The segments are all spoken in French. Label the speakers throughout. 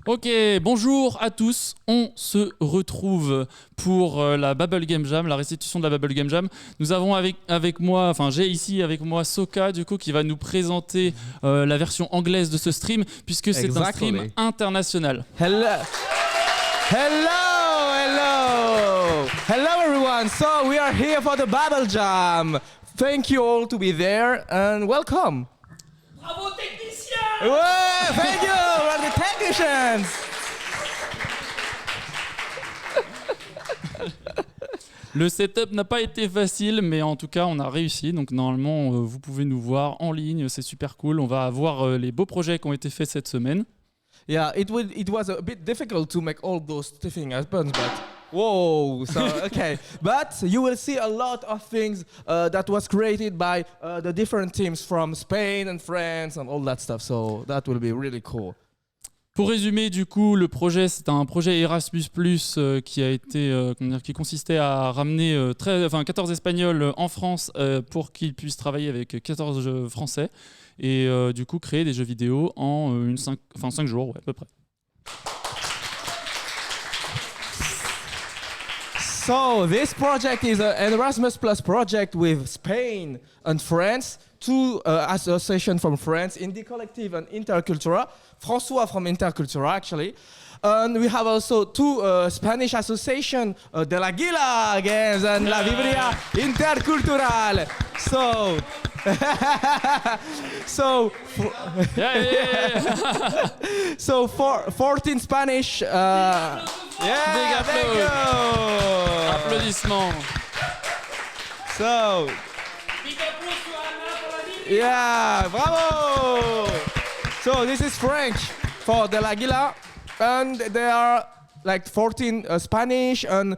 Speaker 1: Ok, bonjour à tous. On se retrouve pour la Babel Game Jam, la restitution de la Babel Game Jam. Nous avons avec moi, j'ai ici avec moi Soka, du coup, qui va nous présenter la version anglaise de ce stream, puisque c'est un stream international.
Speaker 2: Hello, everyone. So we are here for the Babel Jam. Thank you all to be there and welcome.
Speaker 3: Bravo technicien!
Speaker 2: Ouais, thank you, we're the technicians.
Speaker 1: Le setup n'a pas été facile, mais en tout cas, on a réussi. Donc normalement, vous pouvez nous voir en ligne, c'est super cool. On va avoir les beaux projets qui ont été faits cette semaine.
Speaker 2: Yeah, it was a bit difficult to make all those things happen, but whoa, so okay. But you will see a lot of things that was created by the different teams from Spain and France and all that stuff. So that will be really cool.
Speaker 1: Pour résumer, du coup, le projet, c'est un projet Erasmus+, qui a été, qui consistait à ramener 14 Espagnols en France pour qu'ils puissent travailler avec 14 Français et du coup créer des jeux vidéo en 5 jours, ouais, à peu près.
Speaker 2: So this project is an Erasmus Plus project with Spain and France, two associations from France, Indie Collective and Intercultura. François from Intercultura, actually. And we have also two Spanish associations, De la Guila Games and La Vibria Intercultural. So 14 Spanish. Yeah, thank you.
Speaker 1: Applaudissements.
Speaker 2: So. Yeah, bravo. So this is French for De la Guila, and there are like 14 Spanish and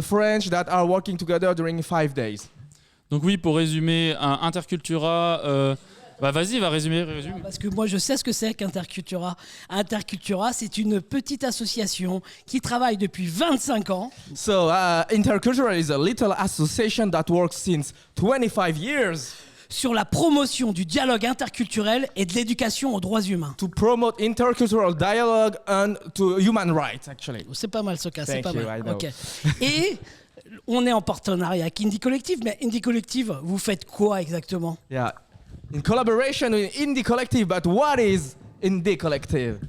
Speaker 2: French that are working together during 5 days.
Speaker 1: Donc oui, pour résumer, Intercultura, vas-y, résume.
Speaker 3: Parce que moi je sais ce que c'est qu'Intercultura. Intercultura, c'est une petite association qui travaille depuis 25 ans.
Speaker 2: So Intercultura is a little association that works since 25 years.
Speaker 3: Sur la promotion du dialogue interculturel et de l'éducation aux droits humains.
Speaker 2: To promote intercultural dialogue and to human rights, actually.
Speaker 3: C'est pas mal ce cas, c'est pas mal.
Speaker 2: Okay.
Speaker 3: Et on est en partenariat avec Indie Collective, mais Indie Collective, vous faites quoi exactement?
Speaker 2: Yeah, in collaboration with Indie Collective, but what is Indie Collective?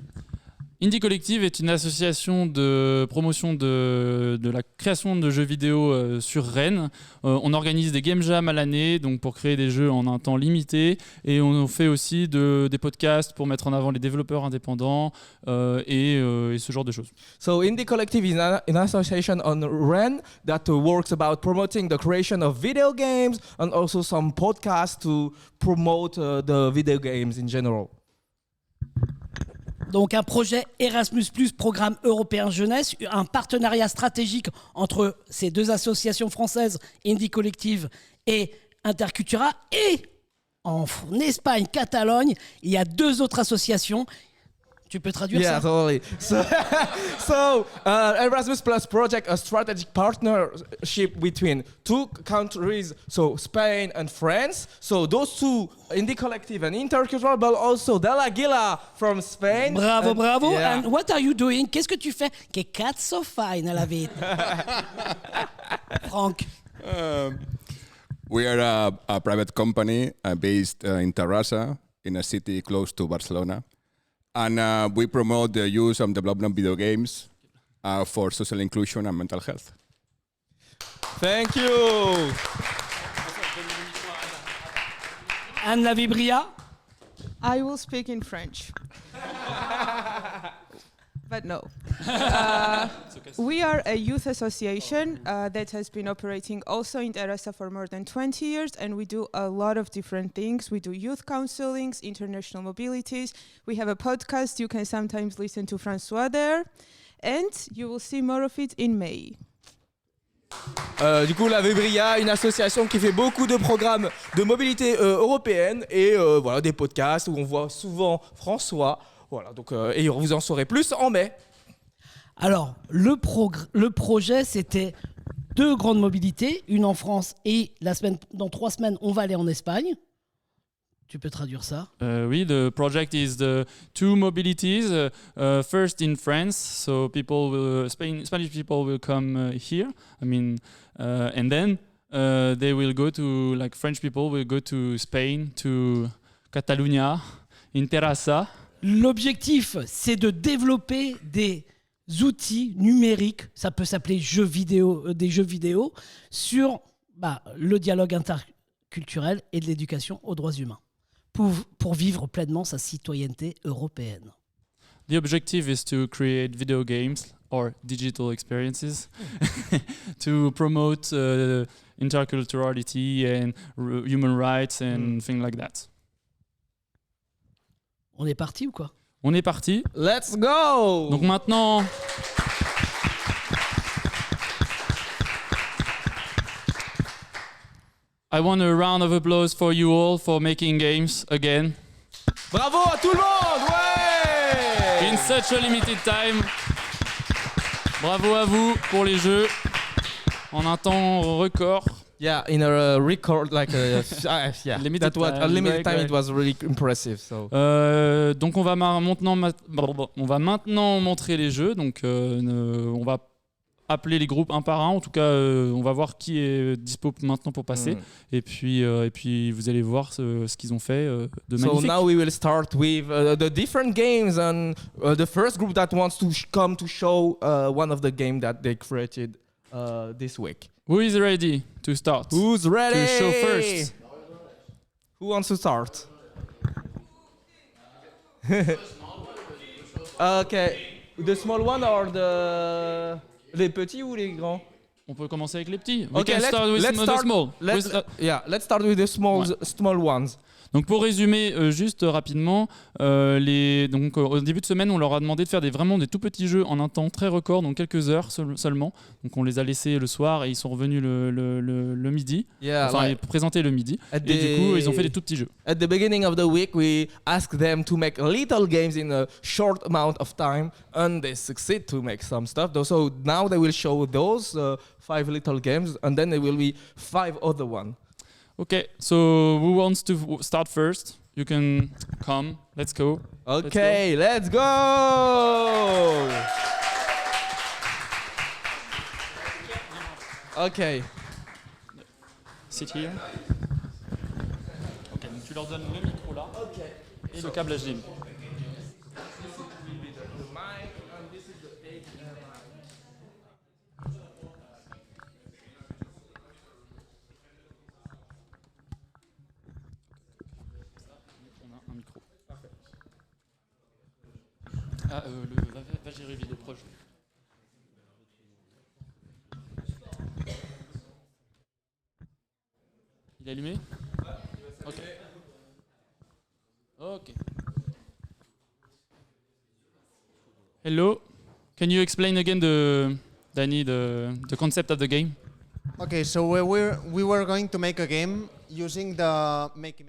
Speaker 1: Indie Collective est une association de promotion de la création de jeux vidéo sur Rennes. On organise des game jams à l'année, donc pour créer des jeux en un temps limité, et on fait aussi des podcasts pour mettre en avant les développeurs indépendants et ce genre de choses.
Speaker 2: So Indie Collective is an association on Rennes that works about promoting the creation of video games and also some podcasts to promote the video games in general.
Speaker 3: Donc un projet Erasmus+, programme européen jeunesse, un partenariat stratégique entre ces deux associations françaises, Indie Collective et Intercultura. Et en Espagne, Catalogne, il y a deux autres associations. Tu peux traduire ça?
Speaker 2: Yeah, totally. So Erasmus Plus project, a strategic partnership between two countries, so Spain and France. So those two, Indie Collective and Intercultural, but also De la Guila from Spain.
Speaker 3: Bravo.
Speaker 2: Yeah.
Speaker 3: And what are you doing? Qu'est-ce que tu fais? Che cazzo fai nella vita? Franck.
Speaker 4: We are a private company based in Terrassa, in a city close to Barcelona. And we promote the use and development of video games for social inclusion and mental health.
Speaker 2: Thank you.
Speaker 3: Anne La Vibria.
Speaker 5: I will speak in French. But no. We are a youth association that has been operating also in Terrassa for more than 20 years, and we do a lot of different things. We do youth counselings, international mobilities. We have a podcast you can sometimes listen to François there, and you will see more of it in May.
Speaker 2: Du coup, la Vibria, une association qui fait beaucoup de programmes de mobilité européenne et voilà, des podcasts où on voit souvent François. Voilà, donc, et vous en saurez plus en mai.
Speaker 3: Alors, le projet, c'était 2 grandes mobilités, une en France et dans 3 semaines, on va aller en Espagne. Tu peux traduire ça?
Speaker 1: Oui, the project is the two mobilities. First in France, so people will Spanish people will come here. I mean, and then they will go to like French people will go to Spain, to Catalunya, in Terrassa.
Speaker 3: L'objectif, c'est de développer des outils numériques, ça peut s'appeler des jeux vidéo, sur le dialogue interculturel et de l'éducation aux droits humains, pour vivre pleinement sa citoyenneté européenne.
Speaker 1: The objective is to create video games or digital experiences to promote interculturality and human rights and things like that.
Speaker 3: On est parti ou quoi?
Speaker 1: On est parti.
Speaker 2: Let's go!
Speaker 1: Donc maintenant, I want a round of applause for you all for making games again.
Speaker 2: Bravo à tout le monde! Ouais!
Speaker 1: In such a limited time. Bravo à vous pour les jeux en un temps record.
Speaker 2: Yeah, in a record, like yeah,
Speaker 1: Limited
Speaker 2: that was a
Speaker 1: time,
Speaker 2: limited time.
Speaker 1: right.
Speaker 2: It was really impressive. So
Speaker 1: Donc on va maintenant montrer les jeux. Donc on va appeler les groupes un par un. En tout cas, on va voir qui est dispo maintenant pour passer. Et puis vous allez voir ce qu'ils ont fait de magnifique.
Speaker 2: So now we will start with the different games, and the first group that wants to come to show one of the games that they created this week.
Speaker 1: Who is ready to start?
Speaker 2: Who's ready?
Speaker 1: To show first.
Speaker 2: Who wants to start? Okay, the small one or les petits ou les grands?
Speaker 1: On peut commencer avec les petits.
Speaker 2: Okay,
Speaker 1: let's start with the small.
Speaker 2: Let's start with the small ones.
Speaker 1: Donc pour résumer juste rapidement, donc au début de semaine, on leur a demandé de faire vraiment des tout petits jeux en un temps très record, donc quelques heures seulement. Donc on les a laissés le soir et ils sont revenus le midi. Ils présentaient le midi. Et du coup, ils ont fait des tout petits jeux.
Speaker 2: At the beginning of the week, we asked them to make little games in a short amount of time, and they succeed to make some stuff. So now they will show those 5 little games, and then there will be 5 other ones.
Speaker 1: Okay, so who wants to start first? You can come. Let's go.
Speaker 2: Okay, let's go. Okay.
Speaker 1: Sit here. Ok, donc tu leur donnes le micro là et le câble HDMI. Va gérer vidéo proche. Il est allumé? Ok. Ok. Hello. Can you explain again Danny, the concept of the game?
Speaker 6: Okay, so we were going to make a game using the make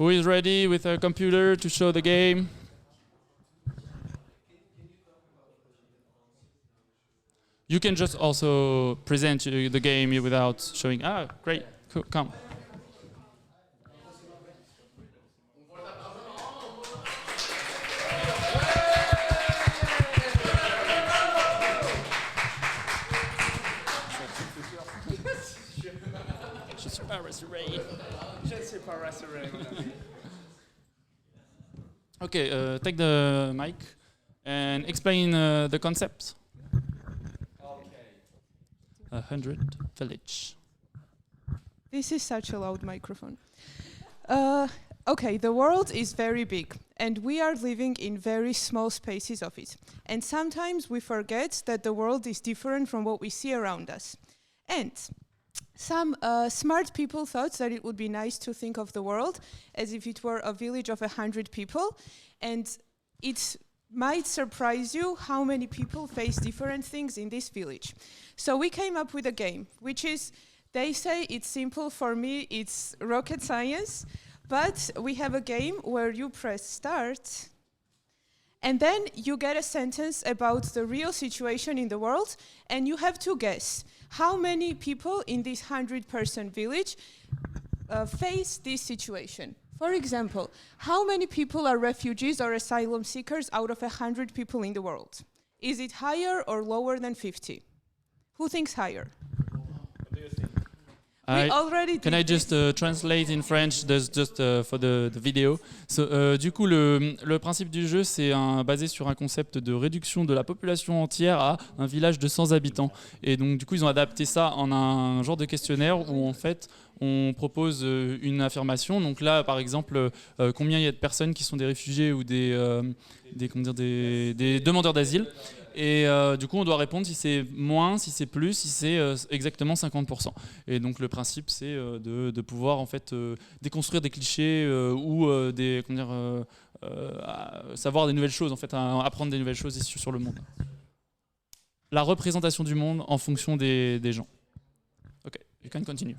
Speaker 1: Who is ready with a computer to show the game? You can just also present the game without showing. Ah, great. Cool. Come. Okay, take the mic and explain the concept. 100 village.
Speaker 5: This is such a loud microphone. Okay, the world is very big and we are living in very small spaces of it. And sometimes we forget that the world is different from what we see around us. And some smart people thought that it would be nice to think of the world as if it were a village of 100 people. And it might surprise you how many people face different things in this village. So we came up with a game, which is, they say it's simple, for me it's rocket science, but we have a game where you press start, and then you get a sentence about the real situation in the world, and you have to guess how many people in this 100-person village face this situation. For example, how many people are refugees or asylum seekers out of 100 people in the world? Is it higher or lower than 50? Who thinks higher?
Speaker 6: What do you think?
Speaker 1: Can I just translate in French just for the video? So, du coup, le principe du jeu, c'est basé sur un concept de réduction de la population entière à un village de 100 habitants. Et donc, du coup, ils ont adapté ça en un genre de questionnaire où, en fait, on propose une affirmation. Donc là, par exemple, combien il y a de personnes qui sont des réfugiés ou des demandeurs d'asile. Et du coup, on doit répondre si c'est moins, si c'est plus, si c'est exactement 50%. Et donc, le principe, c'est de pouvoir en fait déconstruire des clichés ou savoir des nouvelles choses, en fait, apprendre des nouvelles choses ici sur le monde. La représentation du monde en fonction des gens. Ok, you can continue.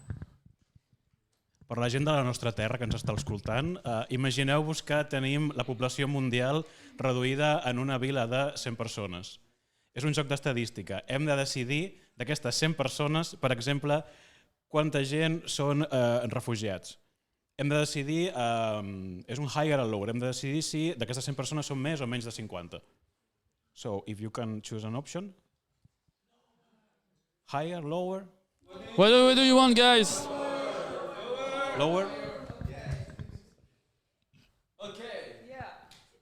Speaker 7: Per la gent de la nostra terra que ens està escoltant, imagineu-vos que tenim la població mundial reduïda en una vila de 100 persones. És un joc d'estadística. Hem de decidir d'aquestes 100 persones, per exemple, quanta gent són refugiats. Hem de decidir, és un higher or lower, hem de decidir si d'aquestes 100 persones són més o menys de 50. So, if you can choose an option. Higher, lower?
Speaker 1: What do you want, guys?
Speaker 7: Lower?
Speaker 5: Okay. Yeah.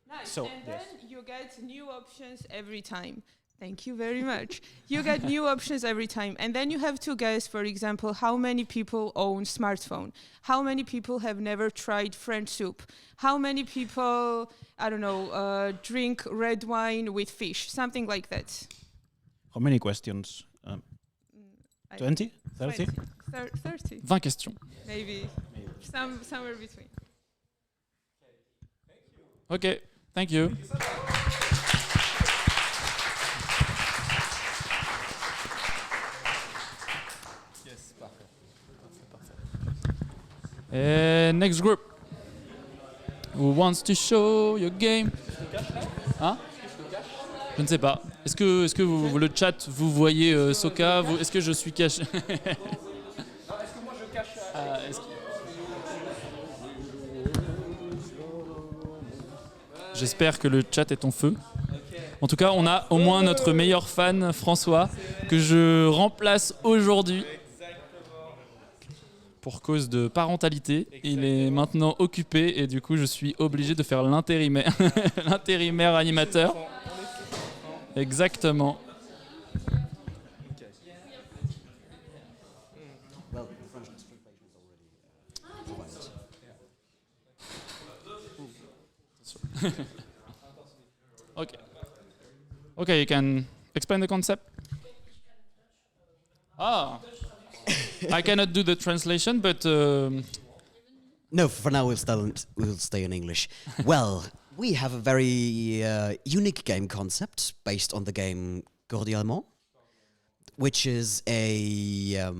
Speaker 5: Nice.
Speaker 7: So,
Speaker 5: and then you get new options every time. Thank you very much. You get new options every time. And then you have to guess, for example, how many people own smartphone? How many people have never tried French soup? How many people, I don't know, drink red wine with fish? Something like that.
Speaker 7: How many questions? 20? 30?
Speaker 5: 30.
Speaker 1: 20 questions.
Speaker 5: Maybe. Somewhere between.
Speaker 1: Ok, thank you.
Speaker 2: Yes, parfait.
Speaker 1: And next group. Who wants to show your game? Hein? Je ne sais pas. Est-ce que vous, le chat, vous voyez Soka? Est-ce que je suis caché?
Speaker 2: Non, est-ce que moi je cache
Speaker 1: J'espère que le chat est en feu. En tout cas, on a au moins notre meilleur fan, François, que je remplace aujourd'hui. Pour cause de parentalité. Il est maintenant occupé et du coup, je suis obligé de faire l'intérimaire, l'intérimaire animateur. Exactement. Okay. Okay, you can explain the concept. Ah, I cannot do the translation, but
Speaker 8: no, for now we'll stay in English. Well, we have a very unique game concept based on the game Cordialement, which is a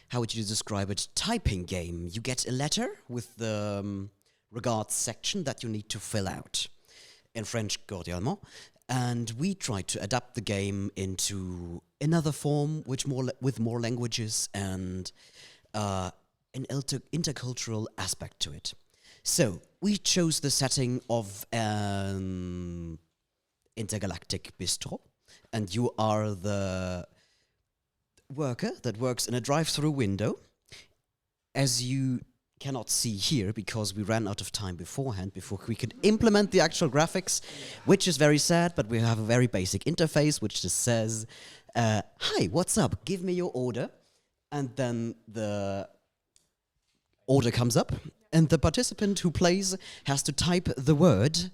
Speaker 8: how would you describe it, typing game. You get a letter with the regards section that you need to fill out, in French cordialement, and we tried to adapt the game into another form with more languages and an intercultural aspect to it. So we chose the setting of an intergalactic bistro, and you are the worker that works in a drive-through window. As you cannot see here because we ran out of time beforehand before we could implement the actual graphics, which is very sad, but we have a very basic interface which just says, hi, what's up? Give me your order. And then the order comes up, and the participant who plays has to type the word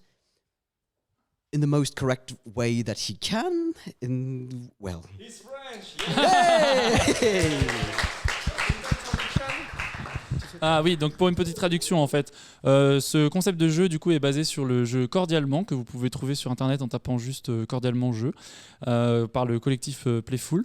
Speaker 8: in the most correct way that he can.
Speaker 2: He's French.
Speaker 8: Hey!
Speaker 1: Ah oui, donc pour une petite traduction en fait, ce concept de jeu du coup est basé sur le jeu Cordialement que vous pouvez trouver sur internet en tapant juste Cordialement jeu par le collectif Playful.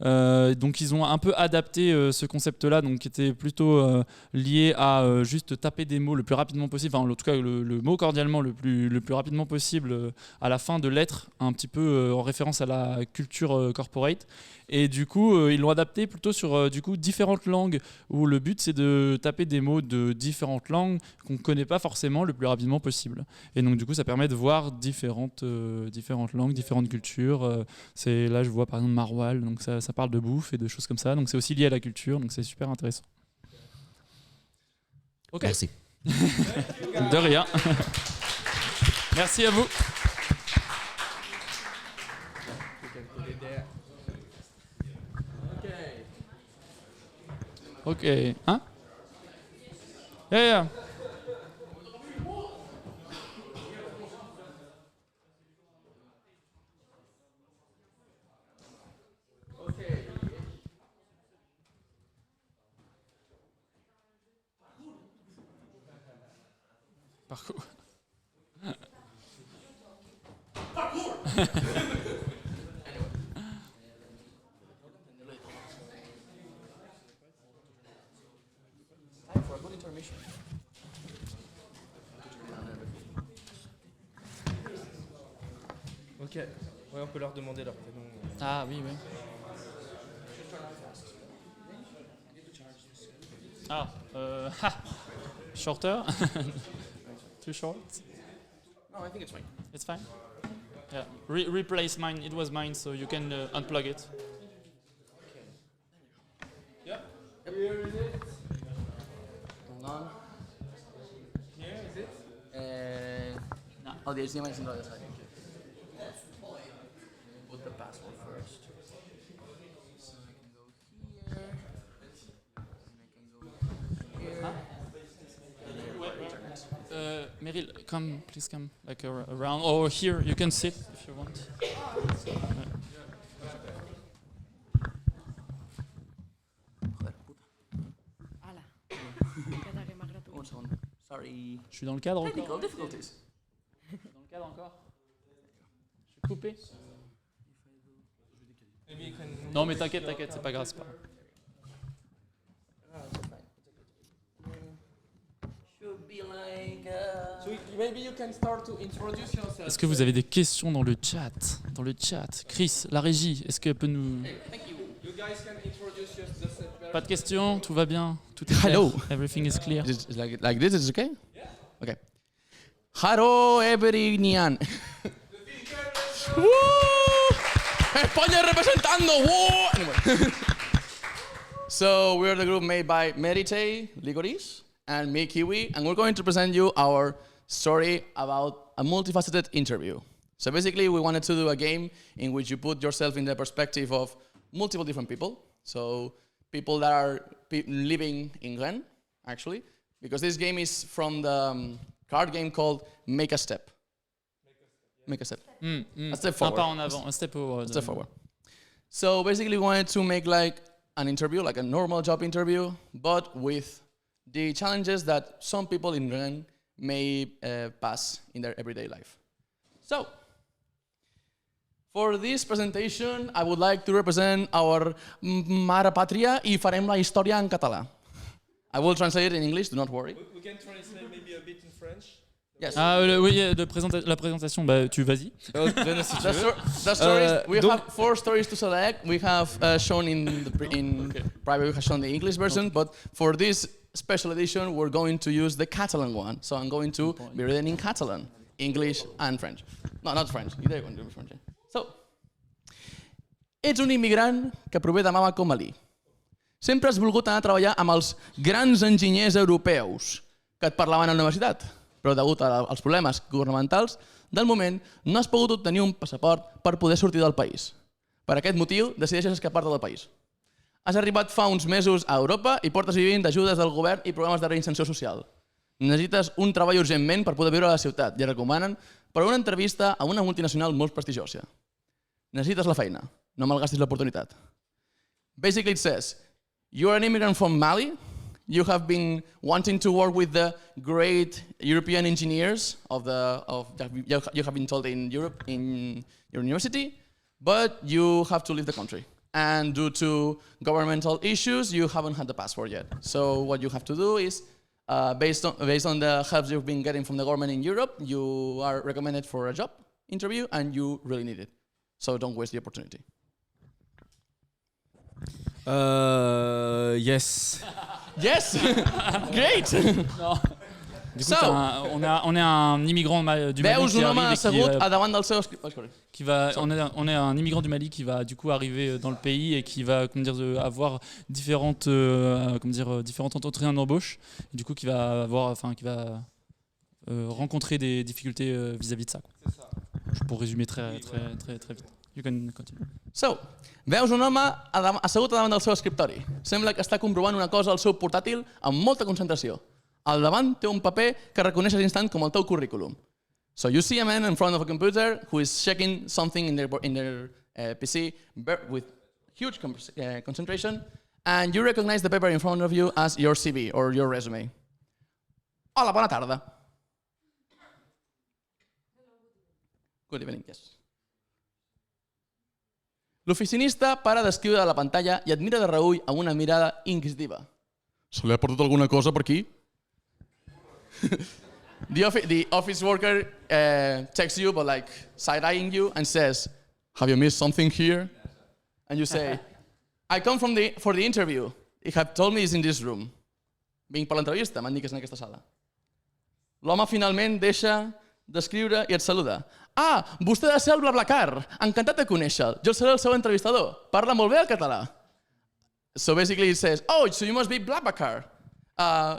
Speaker 1: Donc ils ont un peu adapté ce concept-là, donc qui était plutôt lié à juste taper des mots le plus rapidement possible, enfin en tout cas le mot cordialement le plus rapidement possible à la fin de lettres, un petit peu en référence à la culture corporate. Et du coup, ils l'ont adapté plutôt sur du coup différentes langues, où le but c'est de taper des mots de différentes langues qu'on ne connaît pas forcément le plus rapidement possible. Et donc du coup, ça permet de voir différentes langues, différentes cultures. Là, je vois par exemple maroilles, donc ça parle de bouffe et de choses comme ça. Donc c'est aussi lié à la culture, donc c'est super intéressant. Ok.
Speaker 8: Merci.
Speaker 1: De rien. Merci à vous. Ok, hein? Yeah. Parcours.
Speaker 2: Ok, ouais, on peut leur demander leur prénom.
Speaker 1: Ah oui. Shorter? Too short?
Speaker 2: No, I think it's fine.
Speaker 1: It's fine? Yeah. Replace mine. It was mine, so you can unplug it.
Speaker 2: Yep. Here is it. Hold on. Here is it. No. Oh, the HDMI is on the other side. Put the password first. So I can go here. And I can go here.
Speaker 1: Meryl, please come like around, or here you can sit if you want.
Speaker 2: Sorry.
Speaker 1: Je suis dans le cadre encore.
Speaker 2: Technical difficulties.
Speaker 1: Je suis dans le cadre encore. Je suis coupé. Non mais t'inquiète, c'est pas grave. C'est pas grave.
Speaker 2: So maybe you can start to introduce yourself.
Speaker 1: Est-ce que vous avez des questions dans le chat? Chris, la régie, est-ce qu'elle peut nous...
Speaker 2: Thank you. You guys can introduce yourself.
Speaker 1: Pas de questions, tout va bien, tout est clair.
Speaker 9: Hello.
Speaker 1: Everything is clear.
Speaker 9: Like this is okay? Yeah. Okay. Hello, everyone. ¡Woo! España representando. ¡Woo! Anyway. So we're the group made by Merite, Ligoris, and me, Kiwi, and we're going to present you our story about a multifaceted interview. So basically, we wanted to do a game in which you put yourself in the perspective of multiple different people. So people that are living in Rennes, actually, because this game is from the card game called Make a Step. Make a step. A step forward.
Speaker 1: Un pas en avant, un step forward.
Speaker 9: A step forward. So basically, we wanted to make like an interview, like a normal job interview, but with the challenges that some people in Rennes may pass in their everyday life. So, For this presentation, I would like to represent our mare pàtria i farem la història en català. I will translate it in English, do not worry.
Speaker 2: We can translate maybe a bit in French.
Speaker 9: Yes.
Speaker 1: Oui, la présentation, tu vas-y.
Speaker 9: The stories, we have 4 stories to select. We have shown in private, we have shown the English version, but for this special edition, we're going to use the Catalan one. So I'm going to be reading in Catalan, English and French. No, not French. You're going to do French. So, ets un immigrant que prové de mama com Ali. Sempre has volgut anar a treballar amb els grans enginyers europeus que et parlaven a la universitat, però degut als problemes governamentals del moment no has pogut obtenir un passaport per poder sortir del país. Per aquest motiu decideixes escapar-te del país. Has arribat fa uns mesos a Europa i portes vivint d'ajudes del govern i programes de reinserció social. Necessites un treball urgentment per poder viure a la ciutat i et recomanen per una entrevista a una multinacional molt prestigiosa. Necessites la feina, no malgastis l'oportunitat. Basically it says, you're an immigrant from Mali, you have been wanting to work with the great European engineers you have been told in Europe, in your university, but you have to leave the country. And due to governmental issues, you haven't had the passport yet. So what you have to do is, based on the help you've been getting from the government in Europe, you are recommended for a job interview and you really need it. So don't waste the opportunity.
Speaker 2: Yes.
Speaker 1: Yes.
Speaker 2: Great.
Speaker 1: Non. Du coup, on est un immigrant du Mali
Speaker 9: qui
Speaker 1: on est un immigrant du Mali qui va du coup arriver dans le pays et qui va avoir différentes entretiens d'embauche, et du coup qui va rencontrer des difficultés vis-à-vis de ça. C'est ça. Pour résumer très vite. You can continue.
Speaker 9: So, veus un home assegut davant del seu escriptori. Sembla que està comprovant una cosa al seu portàtil amb molta concentració. Al davant té un paper que reconeix a l'instant com el teu currículum. So you see a man in front of a computer who is checking something in their PC with huge concentration, and you recognize the paper in front of you as your CV or your resume. Hola, bona tarda. Good evening, yes. L'oficinista para d'escriure a la pantalla i et mira de reüll amb una mirada inquisitiva. Se li ha perdut alguna cosa per aquí? The office worker checks you, but like side-eyeing you, and says, "Have you missed something here?" And you say, "I come for the interview. You have told me it's in this room." Vinc per l'entrevista, m'han dit que és en aquesta sala. L'home finalment deixa d'escriure i et saluda. Ah, vostè ha de ser el BlaBlaCar. Encantat de conèixer-lo. Jo seré el seu entrevistador. Parla molt bé el català. So basically it says, oh, so you must be BlaBlaCar.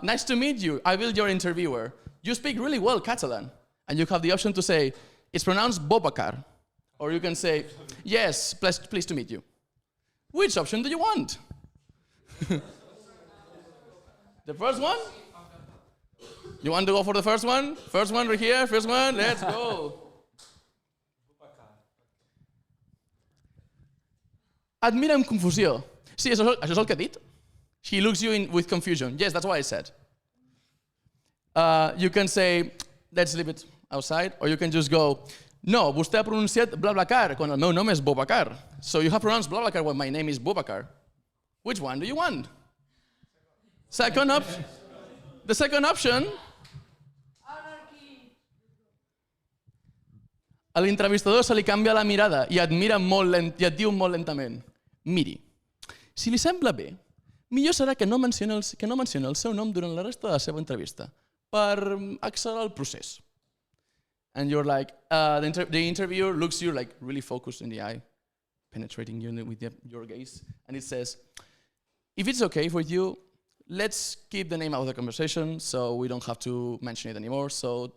Speaker 9: Nice to meet you. I will be your interviewer. You speak really well Catalan. And you have the option to say, it's pronounced Bobacar. Or you can say, yes, pleased to meet you. Which option do you want? The first one? You want to go for the first one? First one right here, first one, let's go. Et mira amb confusió. Sí, això és el que ha dit. He looks you with confusion. Yes, that's what I said. You can say, let's leave it outside, or you can just go, no, vostè ha pronunciat BlaBlaCar, quan el meu nom és Bobacar. So you have pronounced BlaBlaCar when my name is Bobacar. Which one do you want? The second option. A l'intervistador se li canvia la mirada i et mira molt lent i et diu molt lentament. Miri, si li sembla bé, millor serà que no mencioni el seu nom durant la resta de la seva entrevista per accelerar el procés. And you're like, the interviewer looks you like really focused in the eye, penetrating you with your gaze, and it says, if it's okay for you, let's keep the name out of the conversation so we don't have to mention it anymore. So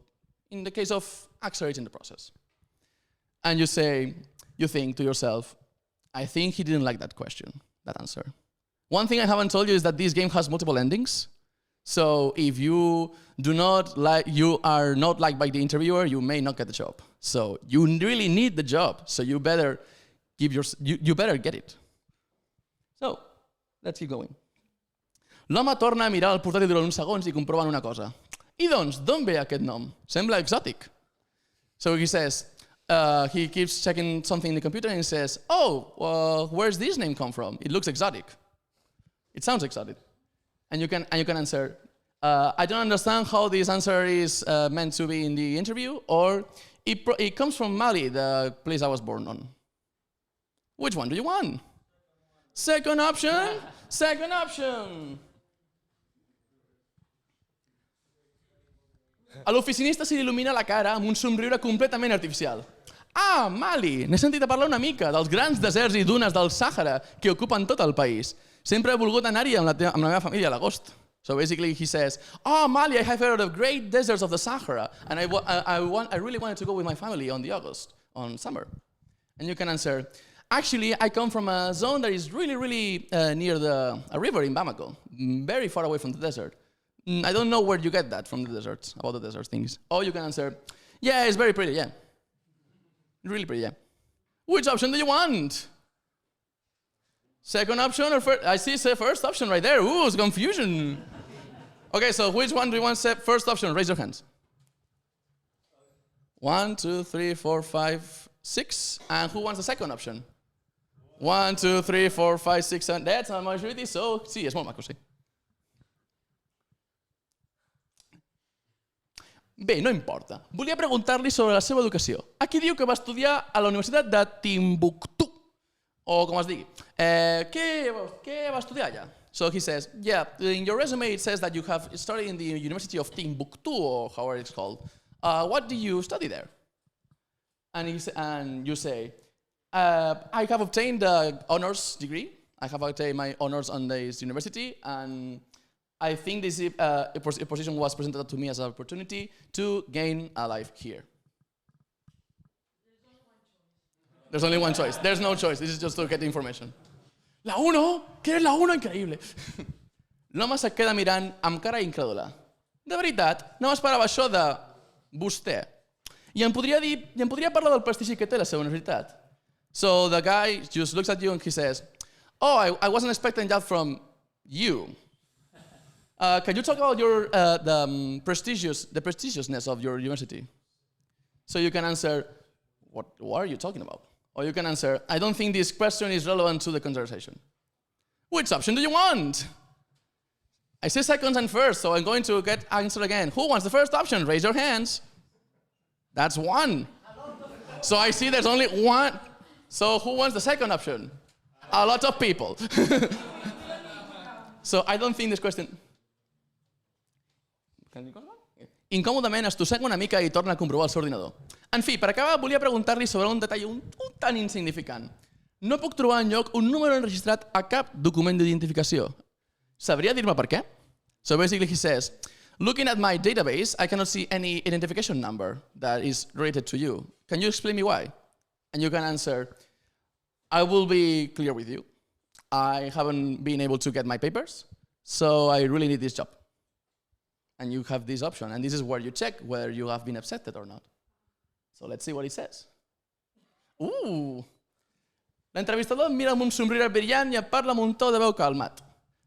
Speaker 9: in the case of accelerating the process. And you think to yourself, I think he didn't like that question, that answer. One thing I haven't told you is that this game has multiple endings. So if you are not liked by the interviewer, you may not get the job. So you really need the job. So you better get it. So let's keep going. L'home torna a mirar el portàtil durant uns segons i comproven una cosa. I doncs, d'on ve aquest nom? Sembla exòtic. So he says, he keeps checking something in the computer and he says, "Oh, well, where's this name come from? It looks exotic. It sounds exotic." And you can answer, "I don't understand how this answer is meant to be in the interview," or it comes from Mali, the place I was born on. Which one do you want? Second option. Second option. A l'oficinista se li il·lumina la cara amb un somriure completament artificial. Ah, Mali! N'he sentit a parlar una mica dels grans deserts i dunes del Sàhara que ocupen tot el país. Sempre he volgut anar-hi amb la meva família a l'agost. So basically he says, "Oh, Mali, I have heard of great deserts of the Sahara, and I really wanted to go with my family on summer." And you can answer, "Actually, I come from a zone that is really near a river in Bamako, very far away from the desert. I don't know where you get that from the deserts, about the desert things." Or you can answer, "Yeah, it's very pretty, yeah. Really pretty, yeah." Which option do you want? Second option or first? I see first option right there. Ooh, it's confusion. Okay, so which one do you want first option? Raise your hands. 1, 2, 3, 4, 5, 6. And who wants the second option? 1, 2, 3, 4, 5, 6, 7. That's a majority, so sí, és molt maco, sí. Bé, no importa. Volia preguntar-li sobre la seva educació. Aquí diu que va estudiar a la Universitat de Timbuktu, o com es digui. Què va estudiar allà? So he says, yeah, in your resume it says that you have studied in the University of Timbuktu, or however it's called. What do you study there? And you say, I have obtained an honors degree. I have obtained my honors on this university, and I think this position was presented to me as an opportunity to gain a life here. There's only one choice. There's no choice. This is just to get the information. La 1? Què és la 1? Increïble. L'home se queda mirant amb cara incrèdula. De veritat, no m'esperava això de vostè. I em podria parlar del prestigi que té la seva universitat. So the guy just looks at you and he says, "Oh, I wasn't expecting that from you. Can you talk about the prestigiousness of your university?" So you can answer, what are you talking about? Or you can answer, "I don't think this question is relevant to the conversation." Which option do you want? I say seconds and first, so I'm going to get answer again. Who wants the first option? Raise your hands. That's 1. So I see there's only 1. So who wants the second option? A lot of people. So I don't think this question... Incòmodament estossega una mica i torna a comprovar el seu ordinador. En fi, per acabar, volia preguntar-li sobre un detall un tan insignificant. No puc trobar enlloc un número enregistrat a cap document d'identificació. Sabria dir-me per què? So basically he says, "Looking at my database, I cannot see any identification number that is related to you. Can you explain me why?" And you can answer, "I will be clear with you. I haven't been able to get my papers, so I really need this job." And you have this option, and this is where you check whether you have been accepted or not. So let's see what he says. L'entrevistador et mira amb un somriure brillant i et parla amb un to de veu calmat.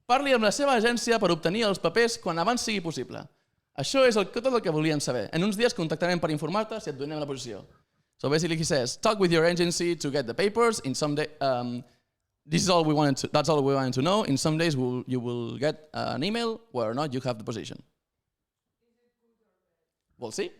Speaker 9: Parli amb la seva agència per obtenir els papers quan abans sigui possible. Això és tot el que volien saber. En uns dies contactarem per informar-te si et donem la posició. So basically he says, talk with your agency to get the papers. In some day, that's all we wanted to know. In some days you will get an email whether or not you have the position. We'll see.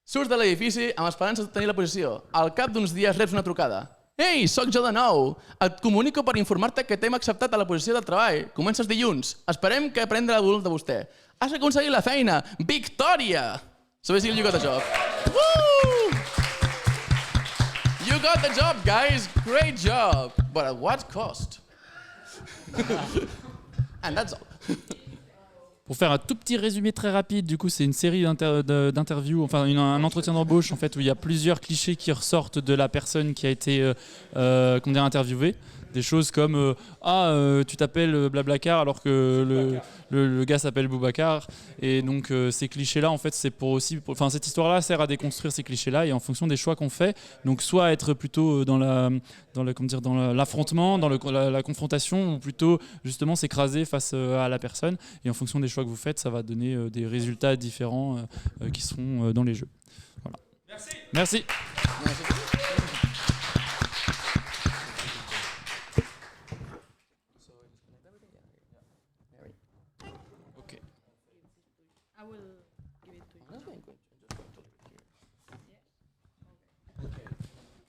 Speaker 9: Surts de l'edifici amb esperança de tenir la posició. Al cap d'uns dies reps una trucada. Ei, sóc jo de nou. Et comunico per informar-te que t'hem acceptat a la posició del treball. Comences dilluns. Esperem que prendre la volum de vostè. Has aconseguit la feina. Victòria! So basically you got the job. Woo! You got the job, guys. Great job. But at what cost? And that's all.
Speaker 1: Pour faire un tout petit résumé très rapide, du coup, c'est une série d'interviews, enfin un entretien d'embauche en fait où il y a plusieurs clichés qui ressortent de la personne qui a été interviewée. des choses comme tu t'appelles Blablacar alors que le gars s'appelle Boubacar. Et donc ces clichés-là, en fait, c'est pour aussi, cette histoire-là sert à déconstruire ces clichés-là et en fonction des choix qu'on fait. Donc soit être plutôt dans l'affrontement, dans la confrontation, ou plutôt justement s'écraser face à la personne. Et en fonction des choix que vous faites, ça va donner des résultats différents qui seront dans les jeux. Voilà. Merci.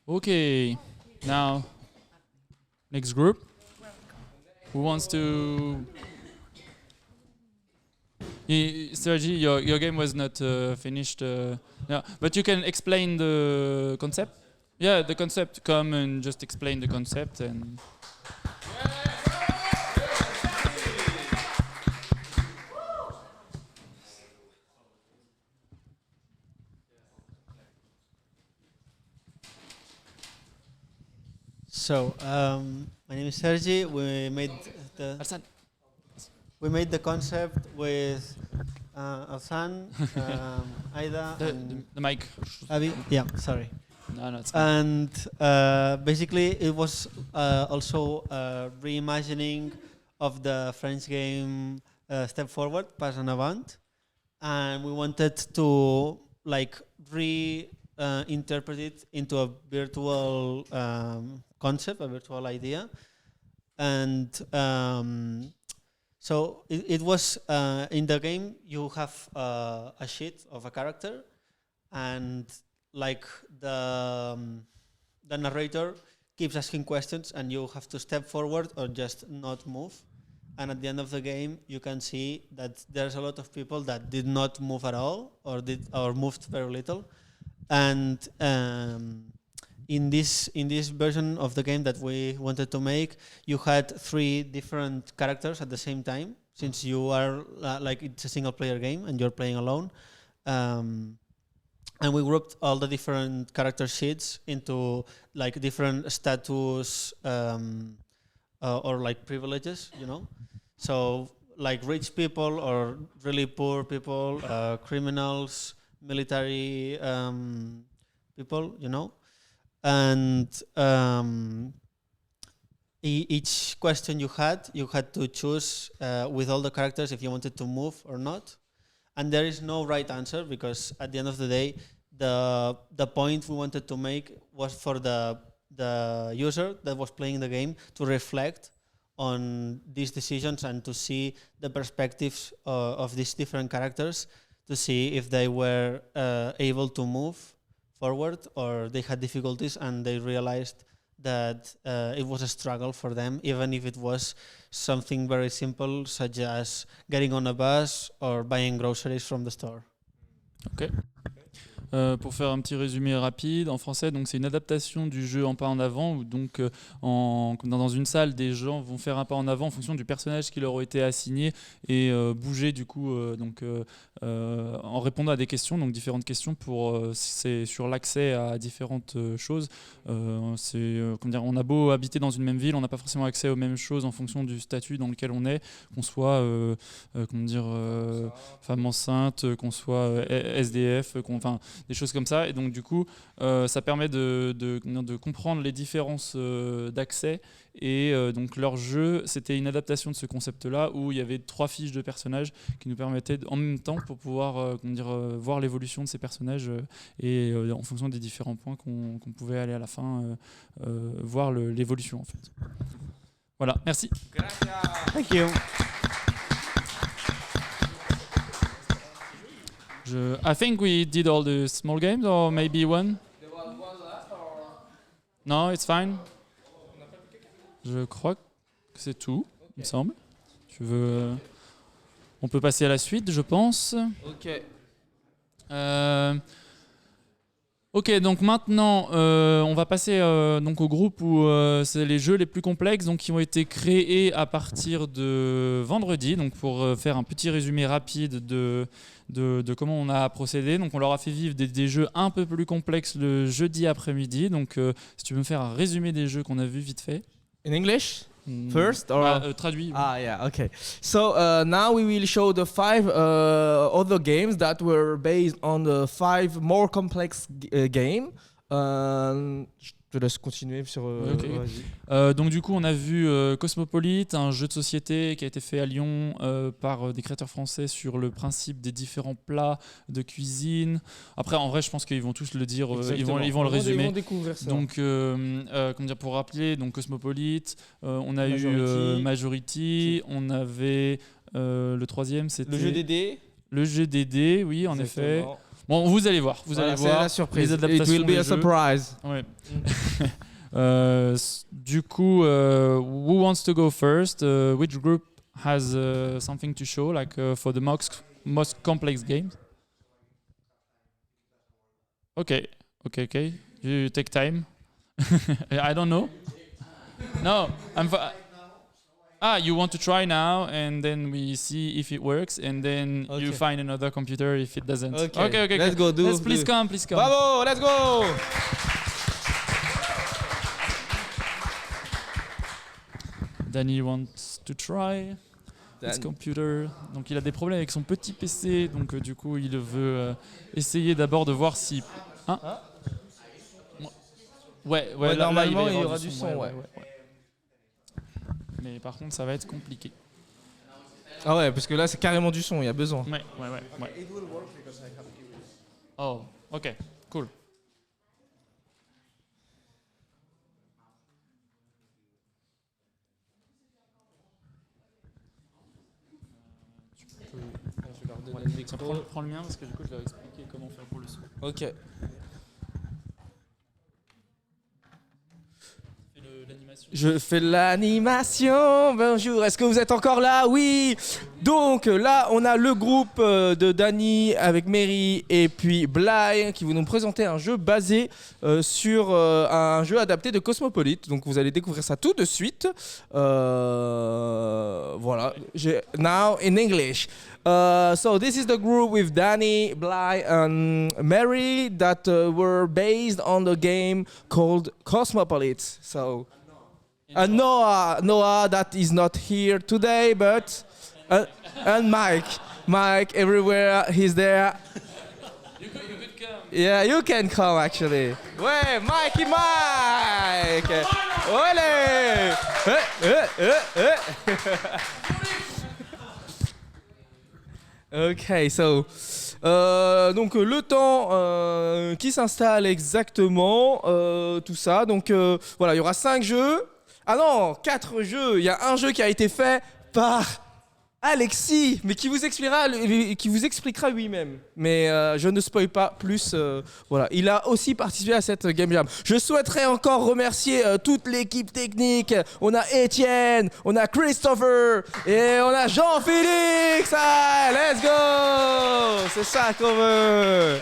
Speaker 1: Okay, now next group. Who wants to? Sergi, your game was not finished. Yeah, but you can explain the concept. Yeah, the concept. Come and just explain the concept and.
Speaker 10: So, my name is Sergi. We made the concept with Alsan, Aida, and
Speaker 1: the mic.
Speaker 10: Abby. Yeah, sorry.
Speaker 1: No, it's fine.
Speaker 10: And basically, it was also a reimagining of the French game Step Forward, Pas En Avant, and we wanted to interpret it into a virtual concept, a virtual idea. And so it was in the game, you have a sheet of a character, and the narrator keeps asking questions, and you have to step forward or just not move. And at the end of the game, you can see that there's a lot of people that did not move at all or moved very little. And in this version of the game that we wanted to make, you had 3 different characters at the same time, since you are it's a single player game and you're playing alone. And we grouped all the different character sheets into different status or privileges, So rich people or really poor people, criminals, military people, And each question you had to choose with all the characters if you wanted to move or not. And there is no right answer, because at the end of the day, the point we wanted to make was for the user that was playing the game to reflect on these decisions and to see the perspectives of these different characters, to see if they were able to move forward or they had difficulties and they realized that it was a struggle for them, even if it was something very simple, such as getting on a bus or buying groceries from the store.
Speaker 1: Okay. Pour faire un petit résumé rapide en français, donc c'est une adaptation du jeu En Pas En Avant, où donc dans une salle, des gens vont faire un pas en avant en fonction du personnage qui leur a été assigné et bouger du coup en répondant à des questions, donc différentes questions c'est sur l'accès à différentes choses. On a beau habiter dans une même ville, on n'a pas forcément accès aux mêmes choses en fonction du statut dans lequel on est, qu'on soit femme enceinte, qu'on soit SDF, des choses comme ça. Et donc du coup ça permet de comprendre les différences d'accès. Et donc leur jeu, c'était une adaptation de ce concept-là, où il y avait 3 fiches de personnages qui nous permettaient en même temps pour pouvoir voir l'évolution de ces personnages et en fonction des différents points qu'on pouvait aller à la fin voir l'évolution en fait. Voilà, merci.
Speaker 10: Gracias. Thank you.
Speaker 1: I think we did all the small games, or maybe one.
Speaker 2: There was one last, or?
Speaker 1: No, it's fine. Je crois que c'est tout, il me semble. On peut passer à la suite, je pense. Ok, donc maintenant, on va passer donc au groupe où c'est les jeux les plus complexes, donc qui ont été créés à partir de vendredi. Donc pour faire un petit résumé rapide de comment on a procédé. Donc on leur a fait vivre des jeux un peu plus complexes le jeudi après-midi. Donc si tu veux me faire un résumé des jeux qu'on a vus vite fait.
Speaker 2: In English? First or
Speaker 1: traduit.
Speaker 2: Ah yeah, okay. So now we will show the 5 other games that were based on the 5 more complex games. Je te laisse continuer sur.
Speaker 1: Donc du coup, on a vu Cosmopolite, un jeu de société qui a été fait à Lyon par des créateurs français sur le principe des différents plats de cuisine. Après, en vrai, je pense qu'ils vont tous le dire, ils vont le résumer.
Speaker 2: Ils vont découvrir ça.
Speaker 1: Donc, comment dire, pour rappeler, donc Cosmopolite, on a eu Majority, on avait le troisième, c'était
Speaker 2: le jeu des dés.
Speaker 1: Le jeu des dés, oui, en effet. Bon, vous allez voir,
Speaker 2: C'est la surprise.
Speaker 1: Les adaptations.
Speaker 2: It will be a surprise.
Speaker 1: Ouais. Du coup, who wants to go first? Which group has something to show, like for the most complex games? Okay. You take time. I don't know. No, you want to try now, and then we see if it works, and then you find another computer if it doesn't. Okay.
Speaker 2: Let's go.
Speaker 1: Please come.
Speaker 2: Bravo, let's go.
Speaker 1: Danny wants to try his computer. Donc il a des problèmes avec son petit PC, donc du coup il veut essayer d'abord de voir si. Ouais,
Speaker 2: normalement
Speaker 1: là,
Speaker 2: il y aura du son. Ouais.
Speaker 1: Mais par contre, ça va être compliqué.
Speaker 2: Ah ouais, parce que là, c'est carrément du son, il y a besoin.
Speaker 1: Ouais. Oh, ok, cool. Prends le mien parce que du coup, je leur ai expliqué comment faire pour le son.
Speaker 2: Ok. Je fais l'animation. Bonjour, est-ce que vous êtes encore là? Oui. Donc là, on a le groupe de Dany avec Mary et puis Bly qui vont nous présenter un jeu basé sur un jeu adapté de Cosmopolite. Donc vous allez découvrir ça tout de suite. Voilà. Now in English. So this is the group with Dany, Bly and Mary that were based on the game called Cosmopolite. So Noah that is not here today, but and Mike everywhere he's there.
Speaker 1: You could come.
Speaker 2: Yeah, you can come actually. Ouais, Mike. Olé. Ok, so donc le temps qui s'installe exactement, tout ça. Donc voilà, il y aura 5 jeux. Ah non, 4 jeux. Il y a un jeu qui a été fait par Alexis, mais qui vous expliquera lui-même. Mais je ne spoil pas plus. Voilà, il a aussi participé à cette Game Jam. Je souhaiterais encore remercier toute l'équipe technique. On a Étienne, on a Christopher et on a Jean-Félix. Ah, let's go! C'est ça qu'on veut.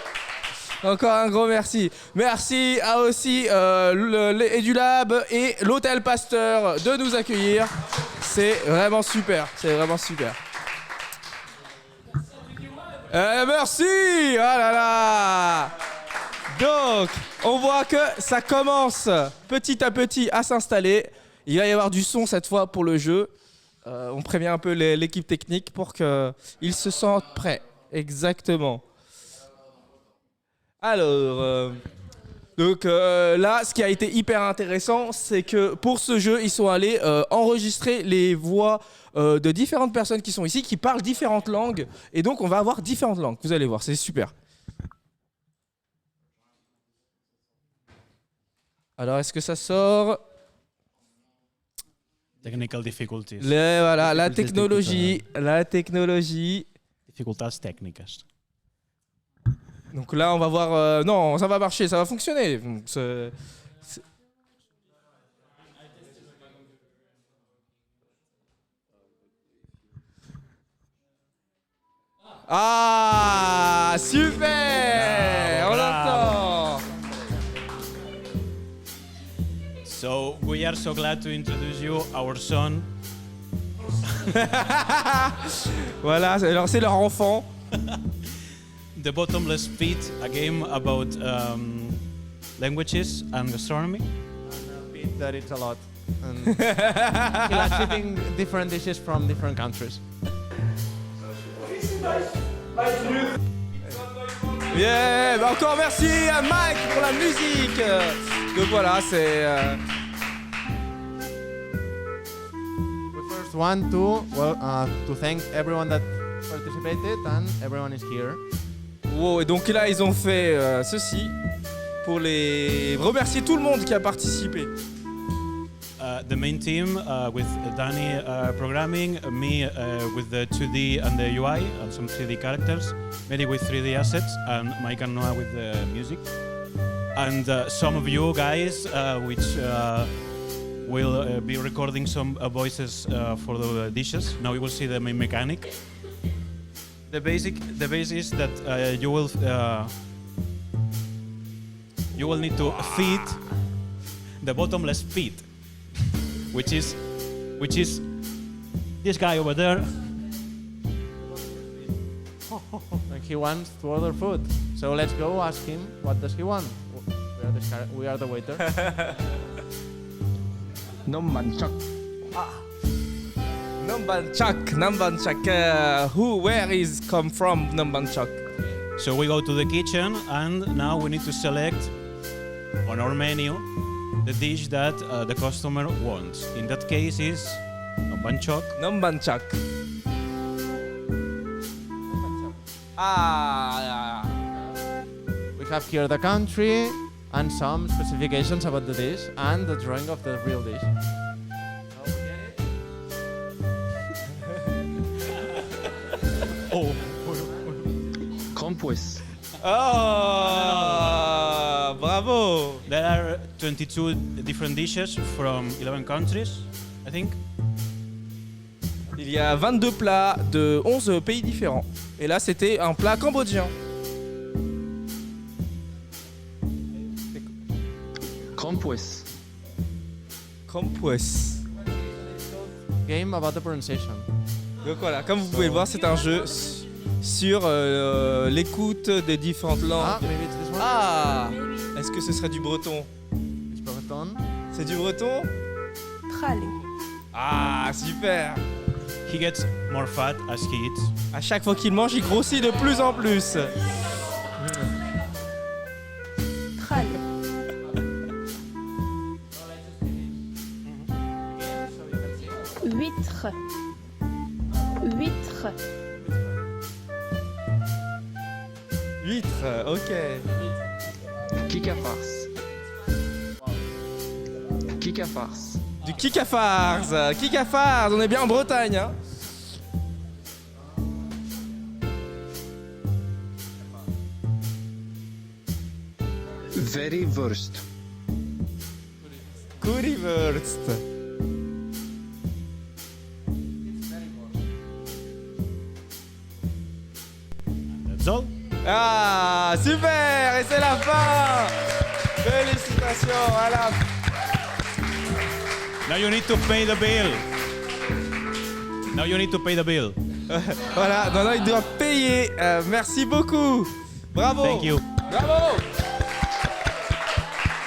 Speaker 2: Encore un gros merci. Merci à aussi EduLab et l'hôtel Pasteur de nous accueillir. C'est vraiment super. Merci. Oh là là. Donc, on voit que ça commence petit à petit à s'installer. Il va y avoir du son cette fois pour le jeu. On prévient un peu l'équipe technique pour qu'ils se sentent prêts. Exactement. Alors, donc là, ce qui a été hyper intéressant, c'est que pour ce jeu, ils sont allés enregistrer les voix de différentes personnes qui sont ici, qui parlent différentes langues. Et donc, on va avoir différentes langues. Vous allez voir, c'est super. Alors, est-ce que ça sort?
Speaker 7: Technical difficulties.
Speaker 2: Voilà, la technologie.
Speaker 7: Dificultades técnicas.
Speaker 2: Donc là, on va voir... non, ça va marcher, ça va fonctionner. Ah, super! On l'entend.
Speaker 7: So, we are so glad to introduce you our son.
Speaker 2: Voilà, alors c'est leur enfant.
Speaker 7: The Bottomless Pete, a game about languages and gastronomy.
Speaker 6: Pete that it's a lot. And he likes eating different dishes from different countries.
Speaker 2: Yeah, bah encore merci à Mike pour la musique. Donc voilà, c'est.
Speaker 6: We first want to thank everyone that participated and everyone is here.
Speaker 2: Wow, et donc là, ils ont fait ceci pour les remercier tout le monde qui a participé.
Speaker 7: The main team with Danny programming, me with the 2D and the UI and some 3D characters, Mary with 3D assets, and Mike and Noah with the music. And some of you guys, which will be recording some voices for the dishes. Now you will see the main mechanic. The base is that you will need to feed the Bottomless Pete, which is this guy over there.
Speaker 6: And he wants to order food. So let's go ask him what does he want. We are the waiter.
Speaker 2: Nambanchak. Nambanchak. Where is come from Nambanchak?
Speaker 7: So we go to the kitchen and now we need to select on our menu the dish that the customer wants. In that case is Nambanchak.
Speaker 2: Nambanchak.
Speaker 6: We have here the country and some specifications about the dish and the drawing of the real dish.
Speaker 7: Oh.
Speaker 9: Compues.
Speaker 2: Oh, bravo.
Speaker 7: There are 22 different dishes from 11 countries, I think.
Speaker 2: Il y a 22 plats de 11 pays différents. Et là, c'était un plat cambodgien.
Speaker 9: Compues.
Speaker 2: Compues.
Speaker 6: Game about the pronunciation.
Speaker 2: Donc voilà, comme vous pouvez le voir, c'est un jeu sur l'écoute des différentes langues.
Speaker 6: Maybe it's this one.
Speaker 2: Ah, est-ce que ce serait du breton?
Speaker 6: It's breton.
Speaker 2: C'est du breton?
Speaker 5: Tralé.
Speaker 2: Ah, super.
Speaker 7: He gets more fat as he eats.
Speaker 2: À chaque fois qu'il mange, il grossit de plus en plus.
Speaker 5: Tralé. Huître. Huître.
Speaker 2: Huître, ok.
Speaker 9: Kikafars. Kikafars.
Speaker 2: Du kikafars. Kikafars, on est bien en Bretagne. Hein.
Speaker 9: Verrywurst.
Speaker 2: Currywurst.
Speaker 7: That's all.
Speaker 2: Ah, super. Et c'est la fin. Félicitations, voilà.
Speaker 7: Now you need to pay the bill. Now you need to pay the bill.
Speaker 2: Voilà, maintenant il doit payer. Merci beaucoup. Bravo.
Speaker 7: Thank you.
Speaker 2: Bravo.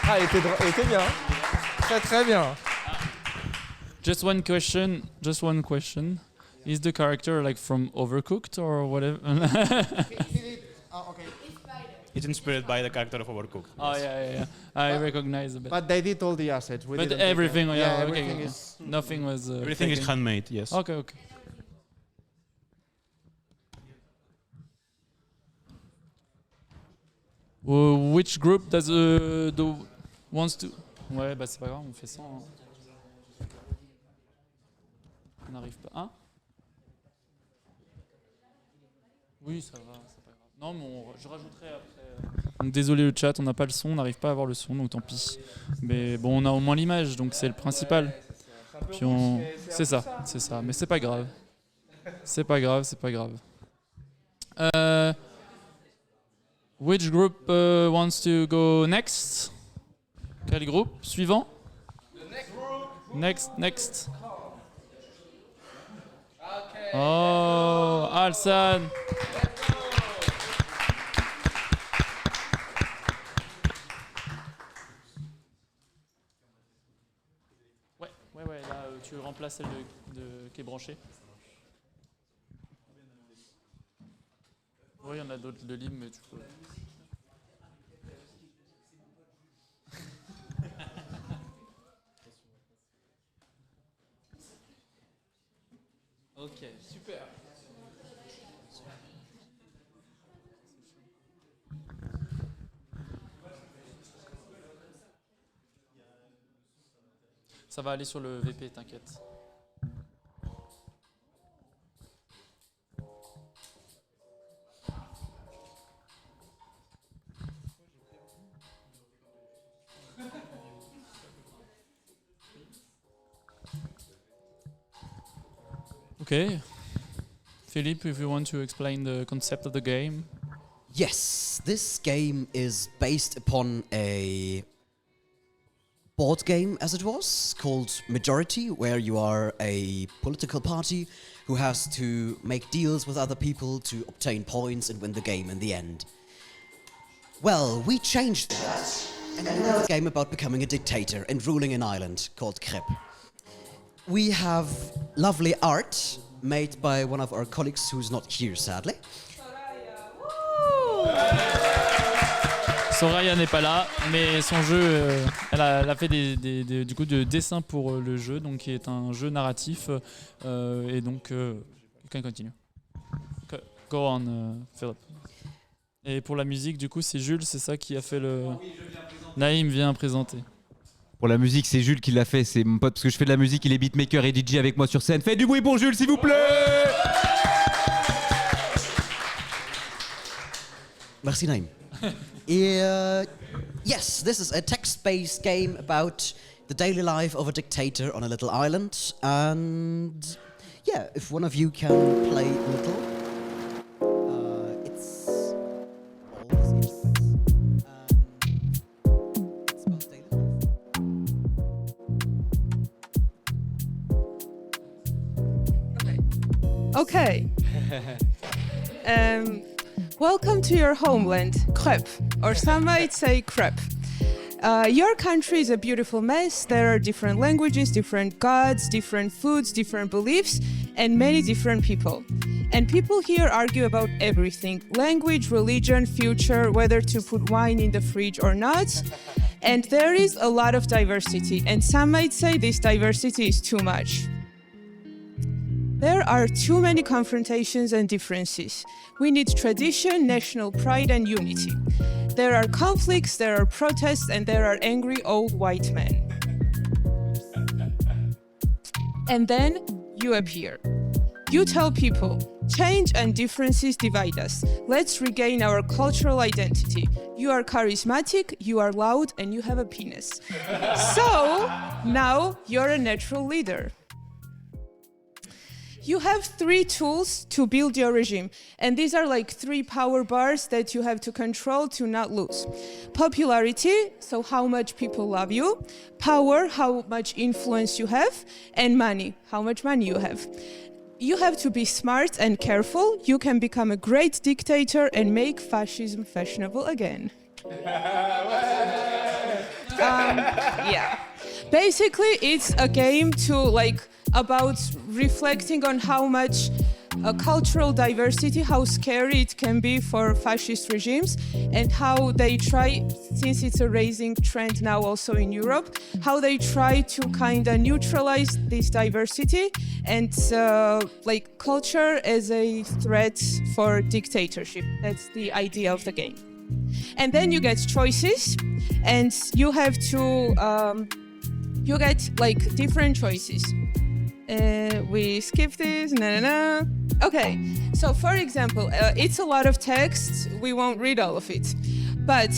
Speaker 2: Ah, il était bien. Très très bien.
Speaker 1: Just one question. Is the character like from Overcooked or whatever?
Speaker 7: It's inspired by the character of Overcooked.
Speaker 1: Oh yeah. I recognize a bit.
Speaker 6: But they did all the assets. We
Speaker 1: But
Speaker 6: didn't take
Speaker 1: everything,
Speaker 6: them.
Speaker 1: yeah,
Speaker 6: everything
Speaker 1: okay.
Speaker 6: is.
Speaker 1: Nothing was.
Speaker 7: Everything is
Speaker 1: taken.
Speaker 7: handmade, yes.
Speaker 1: Okay. Which group does wants to? Ouais, bah c'est pas grave, on fait ça. Hein. On n'arrive pas. Hein? Oui, ça va, c'est pas grave. Non, mais je rajouterai après. Donc désolé le chat, on n'a pas le son, on n'arrive pas à avoir le son, donc tant pis. Mais bon, on a au moins l'image, donc c'est le principal. Puis c'est ça. Mais c'est pas grave. C'est pas grave. Which group wants to go next? Quel groupe? Suivant? Next. Oh, Alsan. Ouais. là celle qui est branchée. Oui, il y en a d'autres de libres, mais tu peux...
Speaker 2: Ok, super.
Speaker 1: Ça va aller sur le VP, t'inquiète. Okay. Philippe, if you want to explain the concept of the game.
Speaker 8: Yes, this game is based upon a board game, as it was, called Majority, where you are a political party who has to make deals with other people to obtain points and win the game in the end. Well, we changed that, and we have a game about becoming a dictator and ruling an island called Crêpes. We have lovely art made by one of our colleagues who's not here, sadly.
Speaker 1: Soraya n'est pas là, mais son jeu, elle a fait du coup de dessins pour le jeu, donc qui est un jeu narratif, et donc quelqu'un continue. Go on, Philip. Et pour la musique, du coup, c'est Jules, c'est ça qui a fait le. Naïm vient présenter.
Speaker 11: Pour la musique, c'est Jules qui l'a fait, c'est mon pote, parce que je fais de la musique, il est beatmaker et DJ avec moi sur scène. Faites du bruit pour Jules, s'il vous plaît.
Speaker 8: Merci, Naïm. Yes, this is a text-based game about the daily life of a dictator on a little island. And yeah, if one of you can play a little, it's all these instruments. It's about daily life.
Speaker 5: Okay. Welcome to your homeland, Crêpes, or some might say Crêpes. Your country is a beautiful mess. There are different languages, different gods, different foods, different beliefs, and many different people. And people here argue about everything: language, religion, future, whether to put wine in the fridge or not. And there is a lot of diversity, and some might say this diversity is too much. There are too many confrontations and differences. We need tradition, national pride, and unity. There are conflicts, there are protests, and there are angry old white men. And then you appear. You tell people, change and differences divide us. Let's regain our cultural identity. You are charismatic, you are loud, and you have a penis. So, now you're a natural leader. You have 3 tools to build your regime, and these are like 3 power bars that you have to control to not lose. Popularity, so how much people love you. Power, how much influence you have. And money, how much money you have. You have to be smart and careful. You can become a great dictator and make fascism fashionable again. Yeah. Basically, it's a game about reflecting on how much cultural diversity, how scary it can be for fascist regimes, and how they try, since it's a rising trend now also in Europe, how they try to kind of neutralize this diversity and culture as a threat for dictatorship. That's the idea of the game. And then you get choices, and you have to, you get different choices. We skip this, Okay, so for example, it's a lot of text, we won't read all of it. But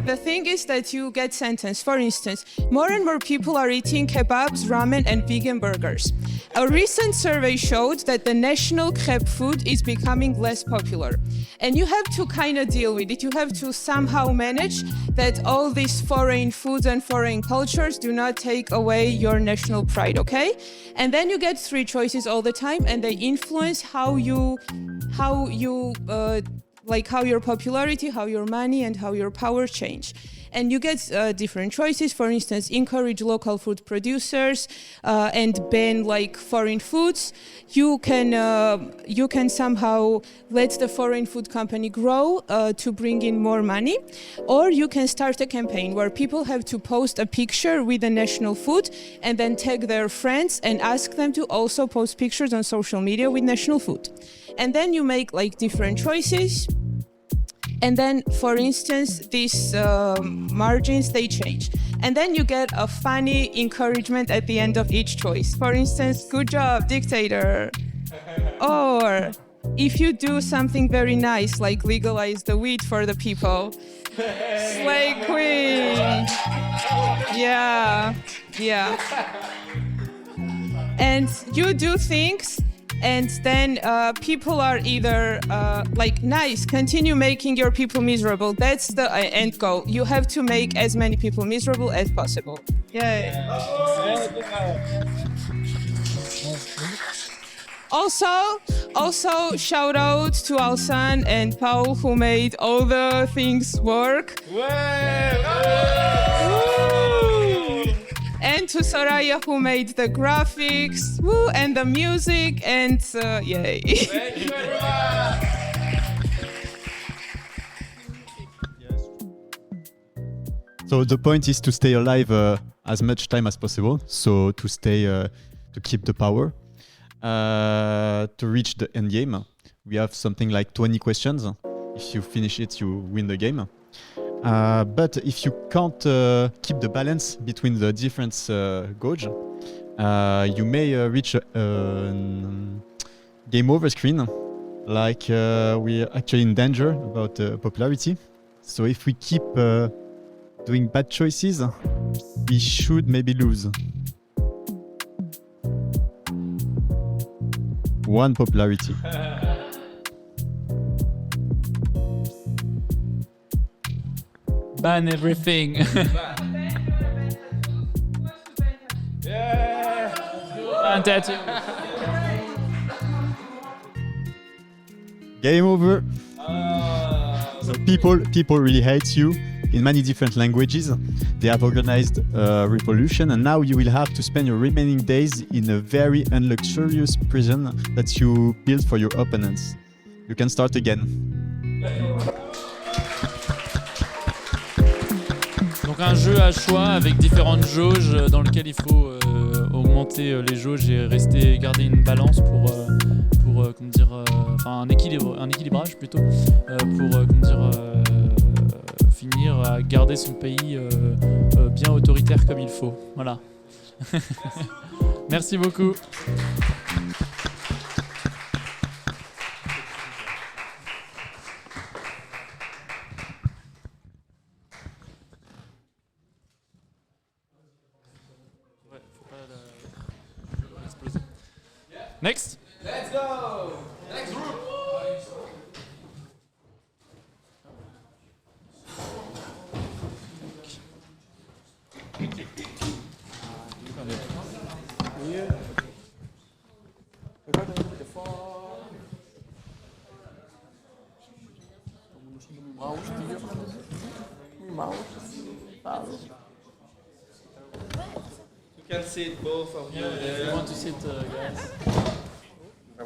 Speaker 5: the thing is that you get sentenced. For instance, more and more people are eating kebabs, ramen, and vegan burgers. A recent survey showed that the national crêpe food is becoming less popular. And you have to kind of deal with it. You have to somehow manage that all these foreign foods and foreign cultures do not take away your national pride, okay? And then you get 3 choices all the time, and they influence how your popularity, how your money, and how your power change. and you get different choices. For instance, encourage local food producers and ban like foreign foods. You can somehow let the foreign food company grow to bring in more money, or you can start a campaign where people have to post a picture with the national food and then tag their friends and ask them to also post pictures on social media with national food. And then you make like different choices. And then, for instance, these margins, they change. And then you get a funny encouragement at the end of each choice. For instance, good job, dictator. Or if you do something very nice, like legalize the weed for the people. Slay queen. Yeah. And you do things, and then people are either like, nice, continue making your people miserable. That's the end goal. You have to make as many people miserable as possible. Yay. Also, shout out to Alsan and Paul who made all the things work. And to Soraya who made the graphics, and the music, and yay.
Speaker 12: Thank you very much.
Speaker 13: So the point is to stay alive as much time as possible. So to stay, to keep the power. To reach the end game, we have something like 20 questions. If you finish it, you win the game. But if you can't keep the balance between the different goals, you may reach a game over screen, like we're actually in danger about popularity. So if we keep doing bad choices, we should maybe lose 1 popularity.
Speaker 1: Ban everything.
Speaker 12: Yeah.
Speaker 1: Ban tattoo.
Speaker 13: Game over. So people really hate you in many different languages. They have organized a revolution, and now you will have to spend your remaining days in a very unluxurious prison that you built for your opponents. You can start again.
Speaker 1: Donc un jeu à choix avec différentes jauges dans lequel il faut augmenter les jauges et garder une balance pour comment dire, enfin un équilibrage plutôt pour comment dire finir à garder son pays bien autoritaire comme il faut. Voilà. Merci beaucoup. Next.
Speaker 12: Let's go. Next group. You can sit both of you there.
Speaker 1: If you want to sit, guys. You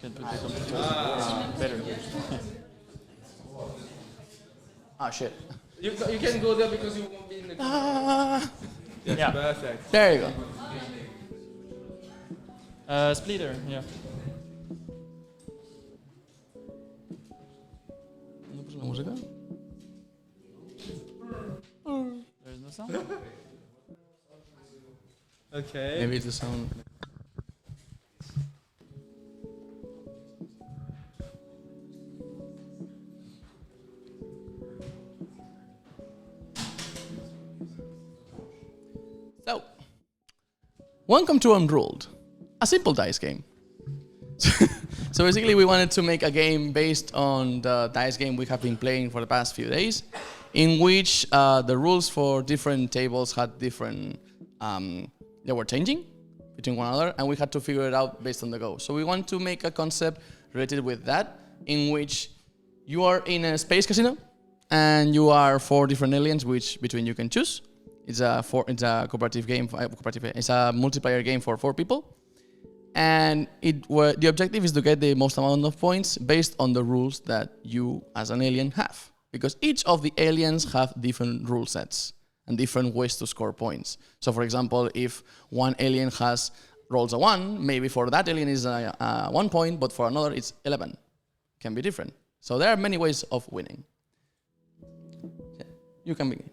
Speaker 1: can put the computer better.
Speaker 9: Ah, shit.
Speaker 2: You can go there because you won't be in the...
Speaker 1: That's
Speaker 9: Yeah.
Speaker 2: Perfect.
Speaker 9: There you go.
Speaker 1: Splitter, yeah.
Speaker 9: ¿No puse la música?
Speaker 1: There's no sound?
Speaker 2: Okay.
Speaker 9: Maybe it's the sound. So, welcome to Unrolled, a simple dice game. So basically we wanted to make a game based on the dice game we have been playing for the past few days, in which the rules for different tables had different, they were changing between one another, and we had to figure it out based on the go. So we want to make a concept related with that, in which you are in a space casino, and you are 4 different aliens, which between you can choose. It's a cooperative game. It's a multiplayer game for 4 people, and the objective is to get the most amount of points based on the rules that you as an alien have, because each of the aliens have different rule sets and different ways to score points. So, for example, if one alien rolls a 1, maybe for that alien is 1 point, but for another it's 11. Can be different. So there are many ways of winning. You can begin.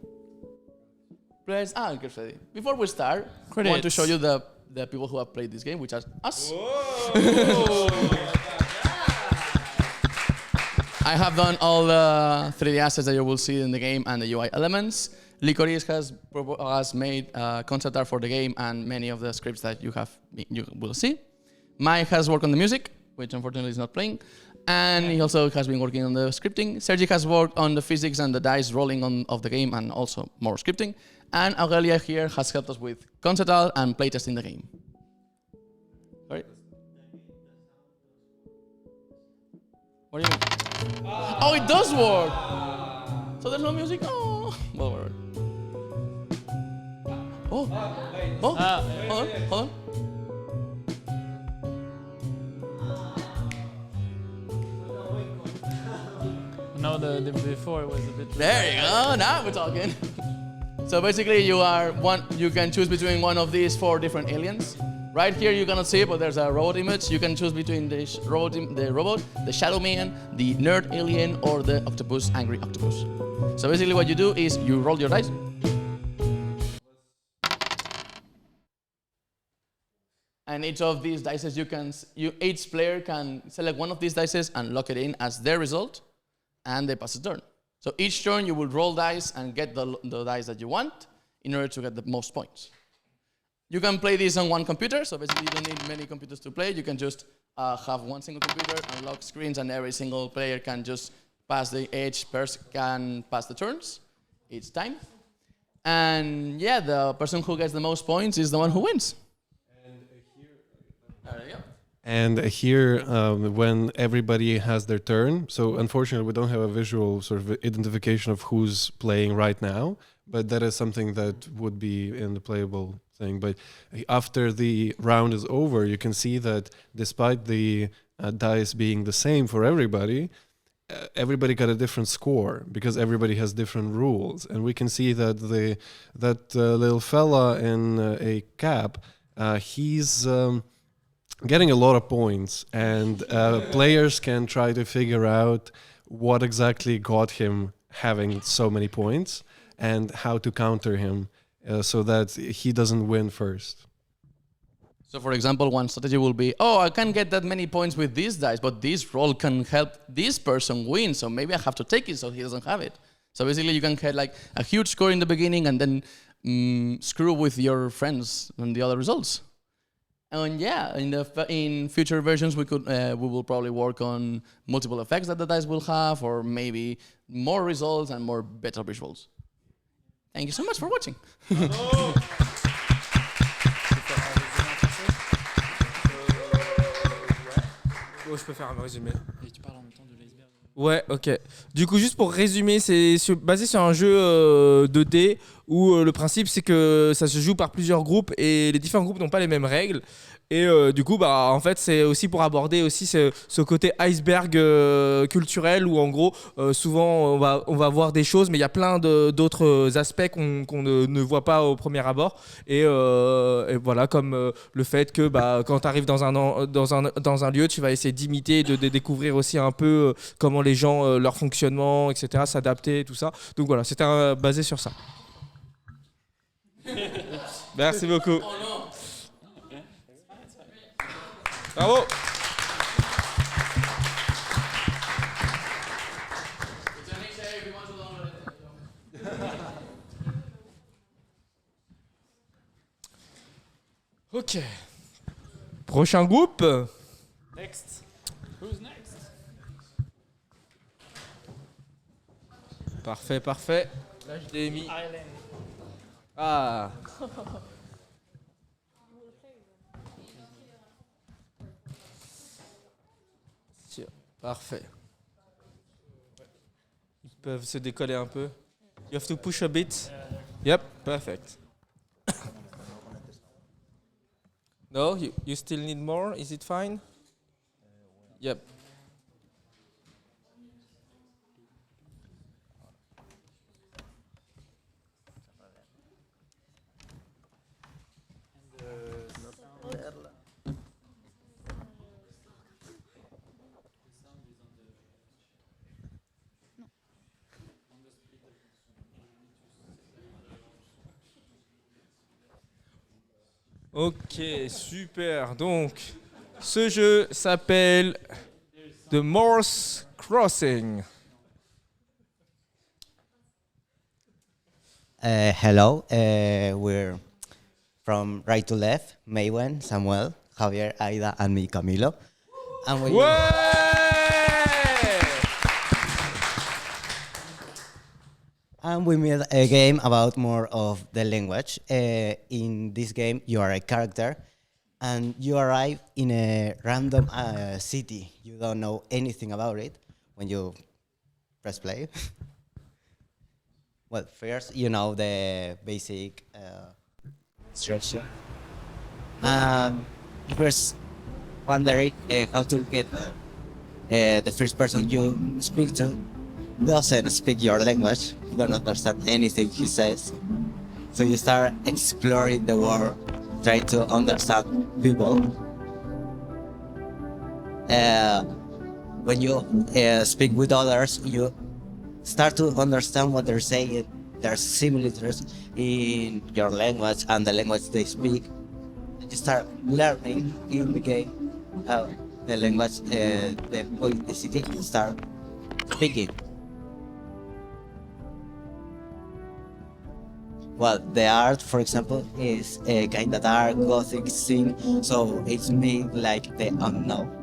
Speaker 9: Before we start, I want to show you the people who have played this game, which are us. I have done all the 3D assets that you will see in the game and the UI elements. Licorice has made concept art for the game and many of the scripts that you will see. Mike has worked on the music, which unfortunately is not playing. And he also has been working on the scripting. Sergi has worked on the physics and the dice rolling of the game and also more scripting. And Aurelia here has helped us with concept art and playtesting the game. Sorry? What do you mean? Oh, it does work! So there's no music? Oh, well, whatever. Hold on.
Speaker 1: No, the before it was a bit.
Speaker 9: There you go. Now we're talking. So basically, you can choose between one of these 4 different aliens. Right here, you cannot see it, but there's a robot image. You can choose between the robot, the shadow man, the nerd alien, or the octopus, angry octopus. So basically, what you do is you roll your dice. And each of these dices, each player can select one of these dices and lock it in as their result, and they pass a turn. So each turn you will roll dice and get the dice that you want in order to get the most points. You can play this on one computer, so basically you don't need many computers to play. You can just have one single computer, unlock screens, and every single player can just pass can pass the turns each time. And yeah, the person who gets the most points is the one who wins.
Speaker 14: And here, when everybody has their turn, so unfortunately we don't have a visual sort of identification of who's playing right now, but that is something that would be in the playable thing. But after the round is over, you can see that despite the dice being the same for everybody, everybody got a different score because everybody has different rules. And we can see that that little fella in a cap, he's getting a lot of points, and players can try to figure out what exactly got him having so many points and how to counter him so that he doesn't win first.
Speaker 9: So for example, one strategy will be, I can't get that many points with these dice, but this roll can help this person win, so maybe I have to take it so he doesn't have it. So basically you can get like a huge score in the beginning and then screw with your friends and the other results. And yeah, in future versions we will probably work on multiple effects that the dice will have, or maybe more results and more better visuals. Thank you so much for watching.
Speaker 2: Je peux faire un résumé. Et tu parles en même temps de l'iceberg. Ouais, ok. Du coup, juste pour résumer, c'est basé sur un jeu 2D où le principe c'est que ça se joue par plusieurs groupes et les différents groupes n'ont pas les mêmes règles. Et du coup, en fait, c'est aussi pour aborder aussi ce côté iceberg culturel où en gros, souvent on va voir des choses, mais il y a plein d'autres aspects qu'on ne voit pas au premier abord. Et voilà, comme le fait que quand tu arrives dans un lieu, tu vas essayer d'imiter, de découvrir aussi un peu comment les gens, leur fonctionnement, etc., s'adapter, tout ça. Donc voilà, c'était basé sur ça. Merci beaucoup. Bravo. Ok. Prochain groupe.
Speaker 1: Next. Who's next?
Speaker 2: Parfait, parfait. Là, je l'ai mis. Ah. Parfait. peuvent se décoller un peu. You have to push a bit. Yep, perfect. No, you still need more? Is it fine? Yep. Ok, super. Donc, ce jeu s'appelle The Morse Crossing.
Speaker 15: Hello, we're from right to left, Maywen, Samuel, Javier, Aida, and me, Camilo. And we And we made a game about more of the language. In this game, you are a character, and you arrive in a random city. You don't know anything about it when you press play. Well, first, you know the basic structure. First, wondering how to get the first person you speak to doesn't speak your language. You don't understand anything he says. So you start exploring the world, trying to understand people. When you speak with others, you start to understand what they're saying. There's similarities in your language and the language they speak. You start learning in the game how the language the city start speaking. Well, the art, for example, is a kind of dark gothic scene, so it's made like the unknown.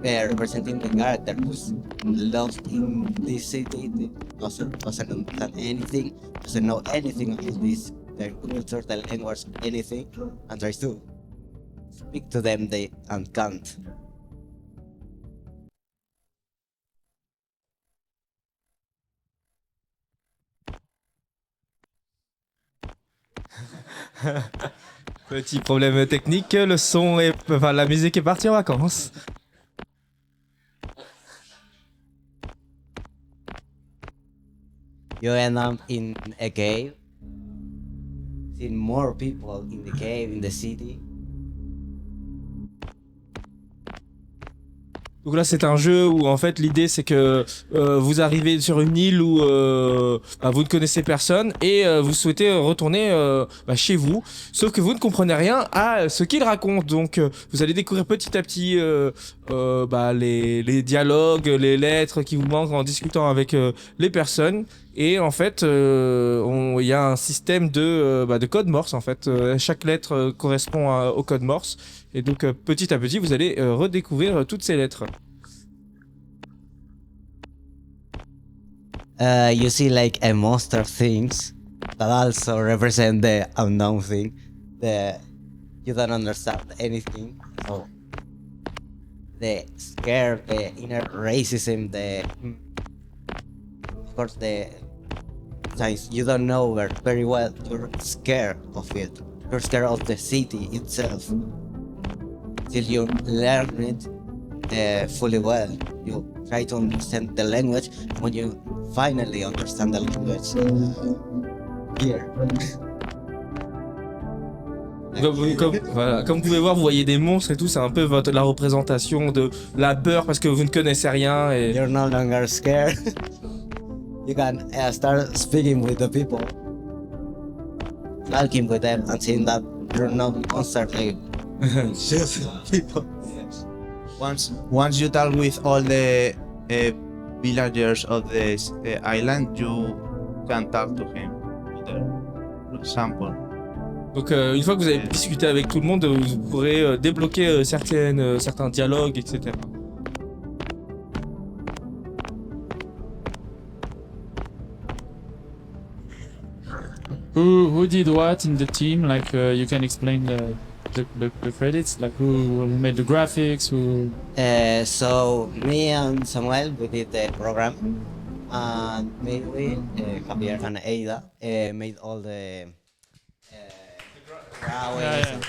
Speaker 15: Representing the character who's lost in this city, doesn't understand anything, doesn't know anything about this, their culture, the language, anything, and tries to speak to them, and can't.
Speaker 2: Petit problème technique, le son est, enfin la musique est partie en vacances.
Speaker 15: You end up in a cave, seeing more people in the cave, in the city.
Speaker 2: Donc là, c'est un jeu où en fait l'idée c'est que vous arrivez sur une île où vous ne connaissez personne et vous souhaitez retourner chez vous, sauf que vous ne comprenez rien à ce qu'il raconte. Donc vous allez découvrir petit à petit les dialogues, les lettres qui vous manquent en discutant avec les personnes. Et en fait, il y a un système de code Morse. En fait, chaque lettre correspond au code Morse. Et donc, petit à petit, vous allez redécouvrir toutes ces lettres.
Speaker 15: You see like a monster things that also represent the unknown thing. You don't understand anything. So the scare, the inner racism, of course the times you don't know very well. You're scared of it. You're scared of the city itself. Till you learn it fully well, you try to understand the language. When you finally understand the language, here.
Speaker 2: Comme vous pouvez voir, vous voyez des monstres et tout, c'est un peu la représentation de la peur parce que vous ne connaissez rien. Et...
Speaker 15: You're no longer scared. You can start speaking with the people, talking with them, and seeing that you're not constantly just people.
Speaker 16: Once you talk with all the villagers of this island, you can talk to him, for example.
Speaker 2: Donc une fois que vous avez discuté avec tout le monde, vous pourrez débloquer certains dialogues, etc.
Speaker 1: Who did what in the team? Like you can explain the credits, like who made the graphics, who...
Speaker 15: So me and Samuel, we did the program. And maybe Javier and Ada made all the drawings.
Speaker 1: Yeah.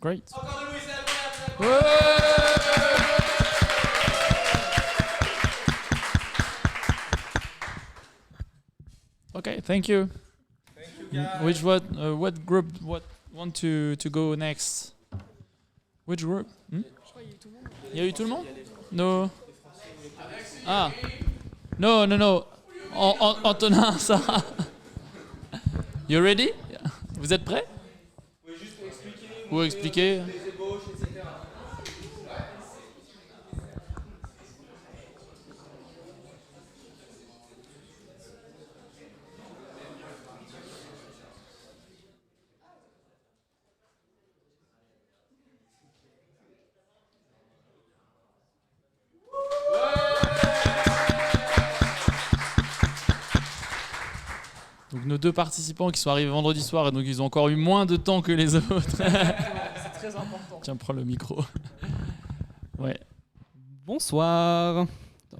Speaker 1: Great. Okay, thank you. Which what group want to go next? Which group? Il y a eu tout le monde? No. Ah. No. Antonin, Sarah. You ready? Vous êtes prêts? Ou expliquer? Donc nos deux participants qui sont arrivés vendredi soir et donc ils ont encore eu moins de temps que les autres.
Speaker 17: C'est très important.
Speaker 1: Tiens, prends le micro. Ouais.
Speaker 17: Bonsoir.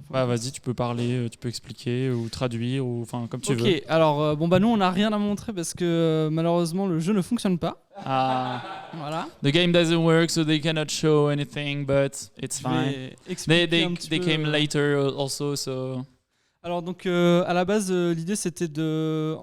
Speaker 1: Bah vas-y, tu peux parler, tu peux expliquer ou traduire ou enfin comme tu veux.
Speaker 17: Ok, alors nous on n'a rien à montrer parce que malheureusement le jeu ne fonctionne pas.
Speaker 1: Ah.
Speaker 17: Voilà.
Speaker 1: The game doesn't work, so they cannot show anything, but it's fine. They came later also, so.
Speaker 17: Alors donc à la base l'idée c'était de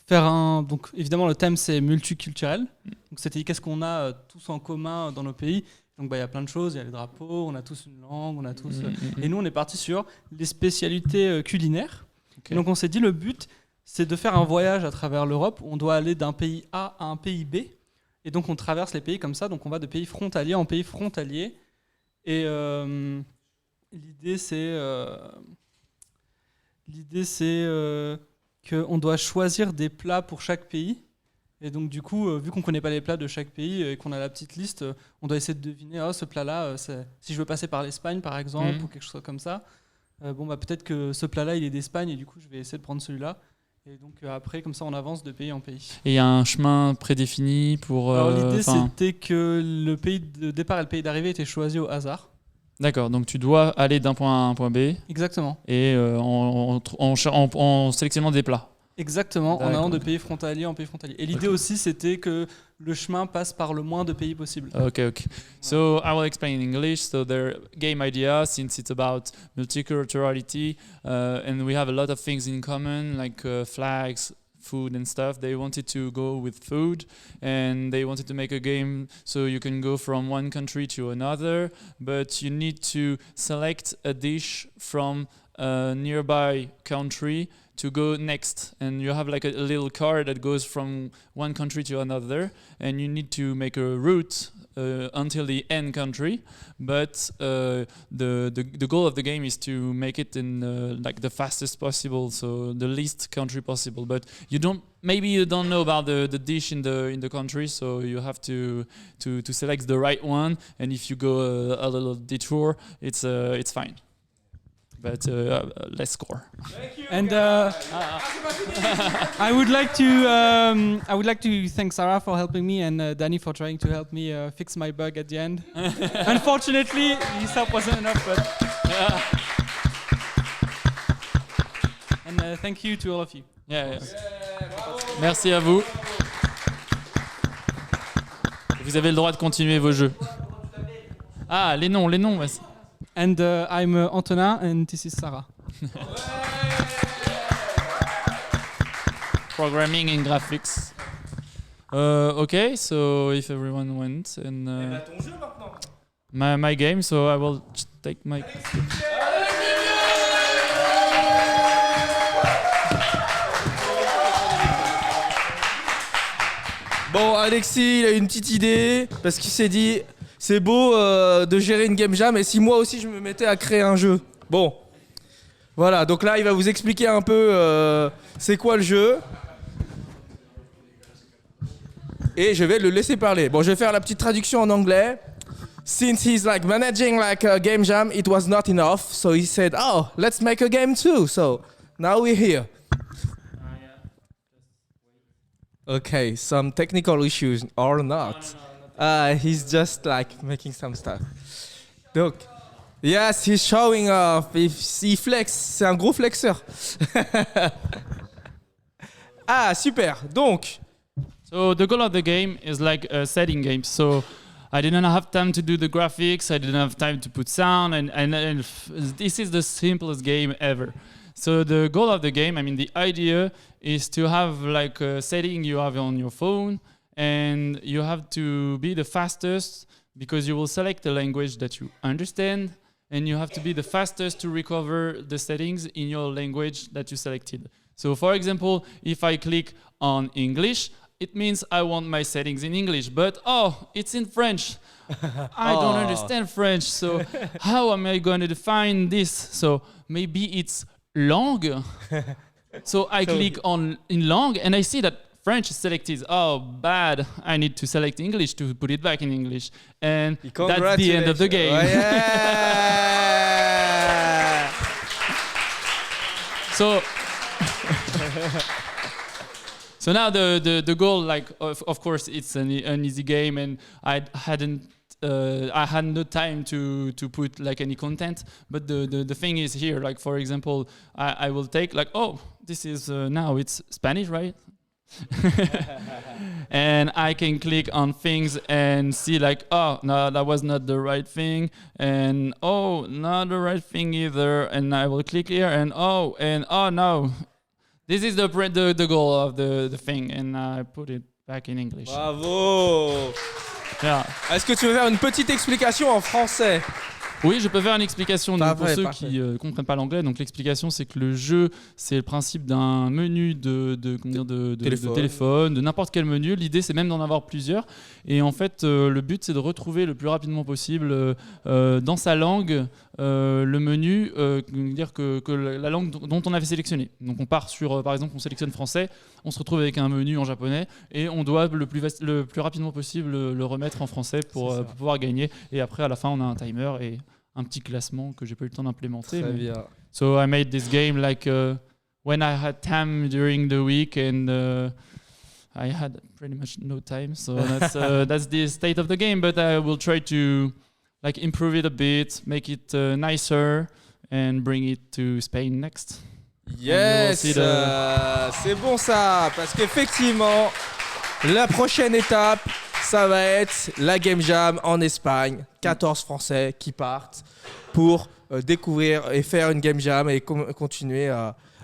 Speaker 17: faire donc évidemment le thème c'est multiculturel. Donc c'était qu'est-ce qu'on a tous en commun dans nos pays. Donc il y a plein de choses, il y a les drapeaux, on a tous une langue, on a tous et nous on est parti sur les spécialités culinaires. Okay. Donc on s'est dit le but c'est de faire un voyage à travers l'Europe, on doit aller d'un pays A à un pays B et donc on traverse les pays comme ça, donc on va de pays frontaliers en pays frontaliers et l'idée c'est qu'on doit choisir des plats pour chaque pays. Et donc du coup, vu qu'on ne connaît pas les plats de chaque pays et qu'on a la petite liste, on doit essayer de deviner ce plat-là, si je veux passer par l'Espagne par exemple, ou quelque chose comme ça, peut-être que ce plat-là il est d'Espagne et du coup je vais essayer de prendre celui-là. Et donc après, comme ça on avance de pays en pays.
Speaker 1: Et il y a un chemin prédéfini pour...
Speaker 17: Alors l'idée c'était que le pays de départ et le pays d'arrivée étaient choisis au hasard.
Speaker 1: D'accord, donc tu dois aller d'un point A à un point B.
Speaker 17: Exactement.
Speaker 1: Et en sélectionnant des plats.
Speaker 17: Exactement, en allant de pays frontaliers en pays frontaliers. Et l'idée aussi, c'était que le chemin passe par le moins de pays possible.
Speaker 1: Okay. So I will explain in English. So their game idea, since it's about multiculturality, and we have a lot of things in common, like flags, food and stuff. They wanted to go with food, and they wanted to make a game so you can go from one country to another, but you need to select a dish from a nearby country to go next, and you have like a little card that goes from one country to another, and you need to make a route until the end country, but the goal of the game is to make it in like the fastest possible, so the least country possible. But maybe you don't know about the dish in the country, so you have to select the right one, and if you go a little detour, it's fine. But let's score.
Speaker 17: Thank you. And I would like to thank Sarah for helping me and Danny for trying to help me fix my bug at the end. Unfortunately, his help wasn't enough, but and thank you to all of you.
Speaker 1: Yeah. Merci à vous. Vous avez le droit de continuer vos jeux. Ah, les noms. Vas-y.
Speaker 17: And I'm Antonin, and this is Sarah.
Speaker 1: Programming and graphics. Okay, so if everyone went and
Speaker 2: ton jeu maintenant.
Speaker 1: My game, so I will take my.
Speaker 2: Bon, Alexis, il a une petite idée parce qu'il s'est dit. C'est beau de gérer une game jam et si moi aussi je me mettais à créer un jeu. Bon, voilà, donc là il va vous expliquer un peu c'est quoi le jeu. Et je vais le laisser parler. Bon, je vais faire la petite traduction en anglais. Since he's like managing like a game jam, it was not enough. So he said, oh, let's make a game too. So now we're here. Okay, some technical issues or not. He's just like making some stuff. Donc, yes, he's showing off. He flex, c'est un gros flexeur. Ah, super. Donc,
Speaker 1: so the goal of the game is like a setting game. So I didn't have time to do the graphics. I didn't have time to put sound, and this is the simplest game ever. So the goal of the game, I mean, the idea is to have like a setting you have on your phone, and you have to be the fastest because you will select a language that you understand, and you have to be the fastest to recover the settings in your language that you selected. So for example, if I click on English, it means I want my settings in English, but it's in French. I don't understand French, so how am I going to define this? So maybe it's langue. So I click on in langue and I see that French is selected. Oh, bad. I need to select English to put it back in English. And that's the end of the game.
Speaker 2: Oh, yeah.
Speaker 1: So now the goal, like of course, it's an easy game, and I had no time to put like any content. But the thing is here, like for example, I will take like, this is now it's Spanish, right? And I can click on things and see like, no, that was not the right thing, and not the right thing either. And I will click here, and no. This is the goal of the thing, and I put it back in English.
Speaker 2: Bravo.
Speaker 1: Yeah.
Speaker 2: Est-ce que tu veux faire une petite explication en français?
Speaker 1: Oui, je peux faire une explication pour ceux qui ne comprennent pas l'anglais. Donc l'explication, c'est que le jeu, c'est le principe d'un menu de téléphone, de n'importe quel menu. L'idée, c'est même d'en avoir plusieurs. Et en fait, le but, c'est de retrouver le plus rapidement possible dans sa langue le menu, dire que la langue dont on avait sélectionné. Donc on part sur, par exemple, on sélectionne français, on se retrouve avec un menu en japonais et on doit le plus rapidement possible le remettre en français pour pouvoir gagner. Et après, à la fin, on a un timer et un petit classement que j'ai pas eu le temps d'implémenter.
Speaker 2: Très bien.
Speaker 1: So I made this game like when I had time during the week, and I had pretty much no time. So that's the state of the game. But I will try to like improve it a bit, make it nicer, and bring it to Spain next.
Speaker 2: Yes, c'est bon ça, parce qu'effectivement, la prochaine étape, ça va être la Game Jam en Espagne. 14 Français qui partent pour découvrir et faire une Game Jam et continuer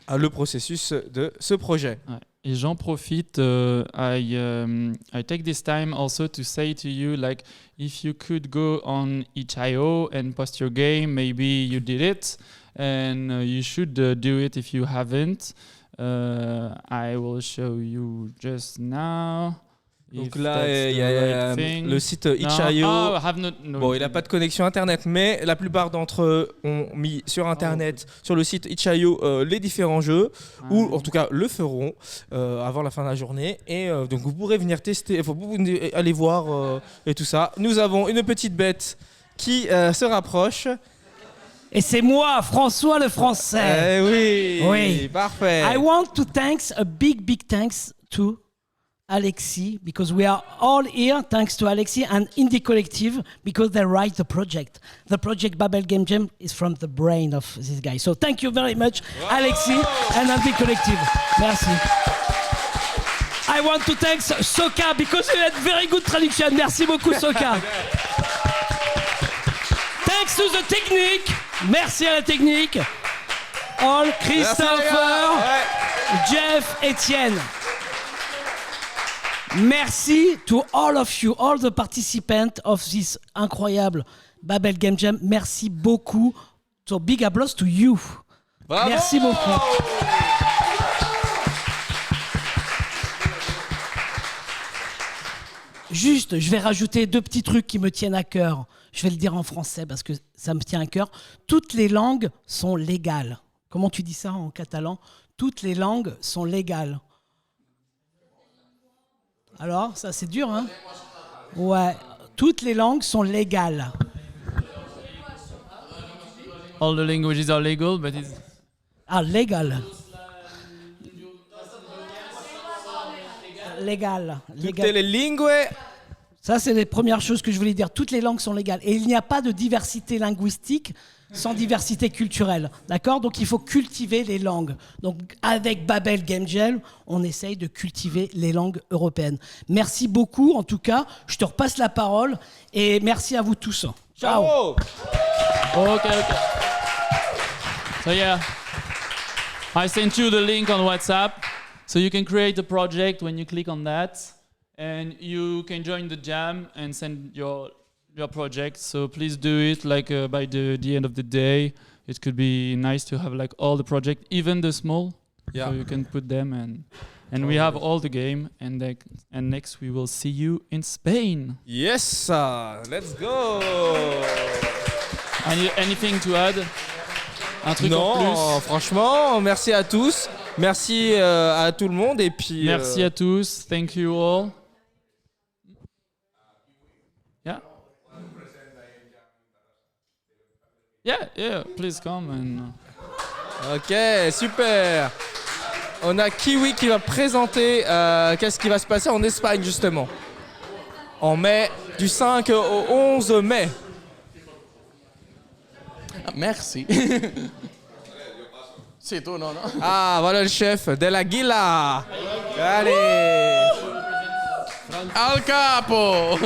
Speaker 2: le processus de ce projet.
Speaker 1: Ouais. Et j'en profite, I take this time also to say to you, like, if you could go on itch.io and post your game, maybe you did it, and you should do it if you haven't. I will show you just now.
Speaker 2: Donc là, il y a le site itch.io. Bon, il n'a pas de connexion Internet, mais la plupart d'entre eux ont mis sur Internet, sur le site itch.io, les différents jeux, ou en tout cas le feront avant la fin de la journée. Et donc vous pourrez venir tester, il faut aller voir et tout ça. Nous avons une petite bête qui se rapproche.
Speaker 3: Et c'est moi, François le Français.
Speaker 2: Oui, parfait.
Speaker 3: I want to thanks a big thanks to Alexis, because we are all here thanks to Alexis and Indie Collective, because they write the project. The project Babel Game Jam is from the brain of this guy. So thank you very much, Alexis and Indie Collective. Merci. I want to thank Soka, because you had very good traduction. Merci beaucoup, Soka. Thanks to the technique. Merci à la technique. All Christopher, Jeff, Etienne. Merci to all of you, all the participants of this incroyable Babel Game Jam. Merci beaucoup. So big applause to you.
Speaker 2: Bravo.
Speaker 3: Merci beaucoup. Juste, je vais rajouter 2 petits trucs qui me tiennent à cœur. Je vais le dire en français parce que ça me tient à cœur. Toutes les langues sont légales. Comment tu dis ça en catalan? Toutes les langues sont légales. Alors, ça c'est dur, hein? Ouais, toutes les langues sont légales.
Speaker 1: All the languages are legal, but it's...
Speaker 3: légal. Légal.
Speaker 2: Tutte le lingue
Speaker 3: Ça, c'est les premières choses que je voulais dire. Toutes les langues sont légales. Et il n'y a pas de diversité linguistique sans diversité culturelle. D'accord ? Donc, il faut cultiver les langues. Donc, avec Babel Game Jam, on essaye de cultiver les langues européennes. Merci beaucoup, en tout cas. Je te repasse la parole. Et merci à vous tous. Ciao.
Speaker 1: Bravo. Okay. So, yeah. I sent you the link on WhatsApp. So you can create a project when you click on that. And you can join the jam and send your project. So please do it by the end of the day. It could be nice to have like all the project, even the small.
Speaker 2: Yeah.
Speaker 1: So you can put them and we have all the game. And next we will see you in Spain.
Speaker 2: Yes, let's go.
Speaker 1: Anything to add? Un truc en plus?
Speaker 2: Non, franchement, merci à tous. Merci à tout le monde. Et puis,
Speaker 1: merci à tous. Thank you all. Yeah, please come and...
Speaker 2: Ok, super. On a Kiwi qui va présenter qu'est-ce qui va se passer en Espagne justement. En mai, du 5 au 11 mai.
Speaker 9: Merci. C'est tout, non?
Speaker 2: Ah, voilà le chef de la Guila. Allez.
Speaker 9: Al capo.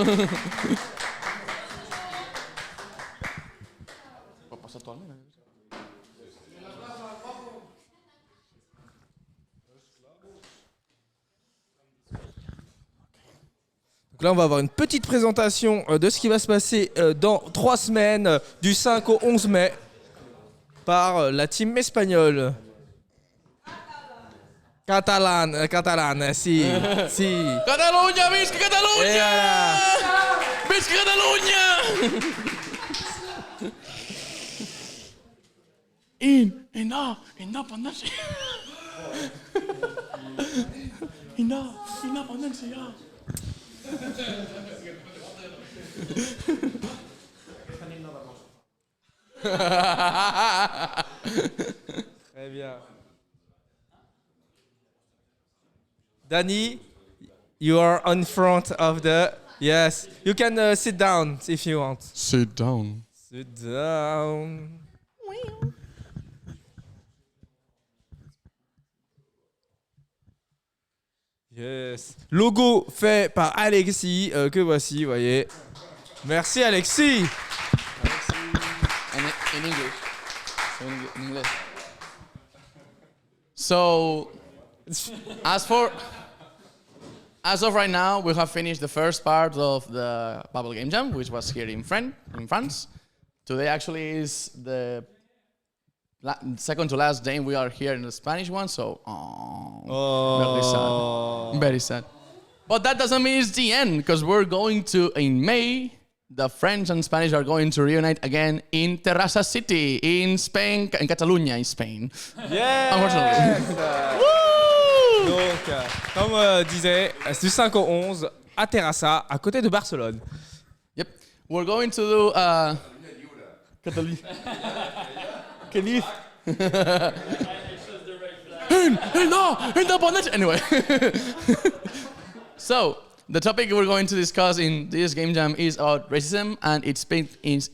Speaker 2: Donc là, on va avoir une petite présentation de ce qui va se passer dans 3 semaines, du 5 au 11 mai, par la team espagnole. Catalane, si.
Speaker 9: Catalunya, visca Catalunya! Visca Catalunya! Independència. Independència.
Speaker 2: Très bien. Danny, you are on front of the... Yes, you can sit down if you want.
Speaker 9: Sit down.
Speaker 2: Sit down. Yes. Logo fait par Alexis, que voici, vous voyez. Merci Alexis.
Speaker 9: In English. In English. So, as of right now, we have finished the first part of the Babel Game Jam, which was here in France. Today actually is the second to last day we are here in the Spanish one, so very sad. But that doesn't mean it's the end, because we're going to, in May, the French and Spanish are going to reunite again in Terrassa city, in Spain, in Catalonia, in Spain.
Speaker 2: Yes.
Speaker 9: Unfortunately.
Speaker 2: Donc, comme disait, c'est du 5 au 11 à Terrassa, à côté de Barcelone.
Speaker 9: Yep. We're going to do... Anyway. So, the topic we're going to discuss in this game jam is about racism and its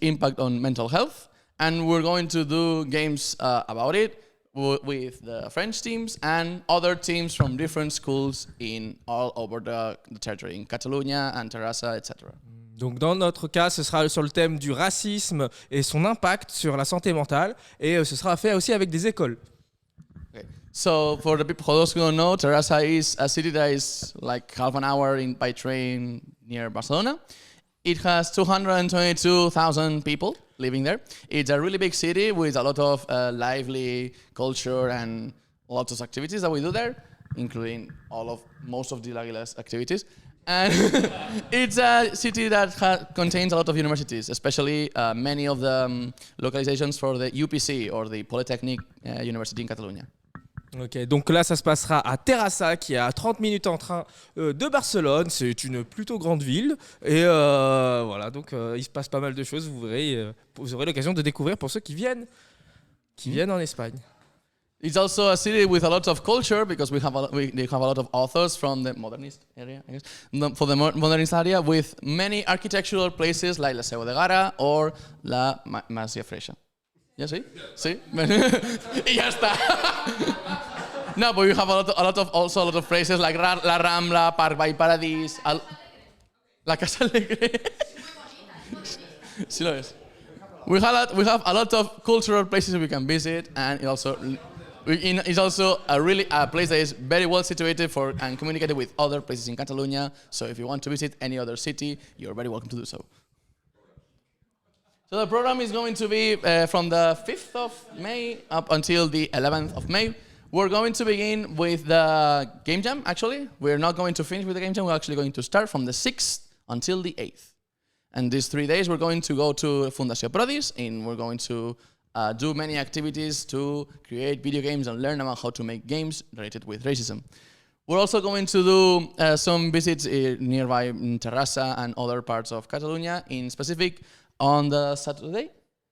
Speaker 9: impact on mental health. And we're going to do games about it with the French teams and other teams from different schools in all over the territory, in Catalonia and Terrassa, etc.
Speaker 2: Donc dans notre cas, ce sera sur le thème du racisme et son impact sur la santé mentale, et ce sera fait aussi avec des écoles.
Speaker 9: Okay. So for those who don't know, Terrassa is a city that is like half an hour by train near Barcelona. It has 222,000 people living there. It's a really big city with a lot of lively culture and lots of activities that we do there, including most of the Aguilas activities. And it's a city that contains a lot of universities, especially many of the localizations for the UPC, or the Polytechnic University in Catalonia.
Speaker 2: Ok, donc là ça se passera à Terrassa, qui est à 30 minutes en train de Barcelone. C'est une plutôt grande ville, et voilà, donc il se passe pas mal de choses. Vous aurez l'occasion de découvrir pour ceux qui viennent en Espagne.
Speaker 9: It's also a city with a lot of culture because they have a lot of authors from the modernist area, I guess. For the modernist area, with many architectural places like la Seu de Gara or la Masia Freixa. ¿Ya sí? Sí. Y ya está. No, but you have a lot of places like La Rambla, Parc Vall Paradís, la Casa Alegre. Sí lo es. We have a lot of cultural places we can visit, and it's also a place that is very well situated for and communicated with other places in Catalonia. So if you want to visit any other city, you're very welcome to do so. So the program is going to be from the 5th of May up until the 11th of May. We're going to begin with the Game Jam, actually. We're not going to finish with the Game Jam. We're actually going to start from the 6th until the 8th. And these 3 days, we're going to go to Fundació Prodis, and we're going to do many activities to create video games and learn about how to make games related with racism. We're also going to do some visits nearby in Terrassa and other parts of Catalonia, in specific on the Saturday?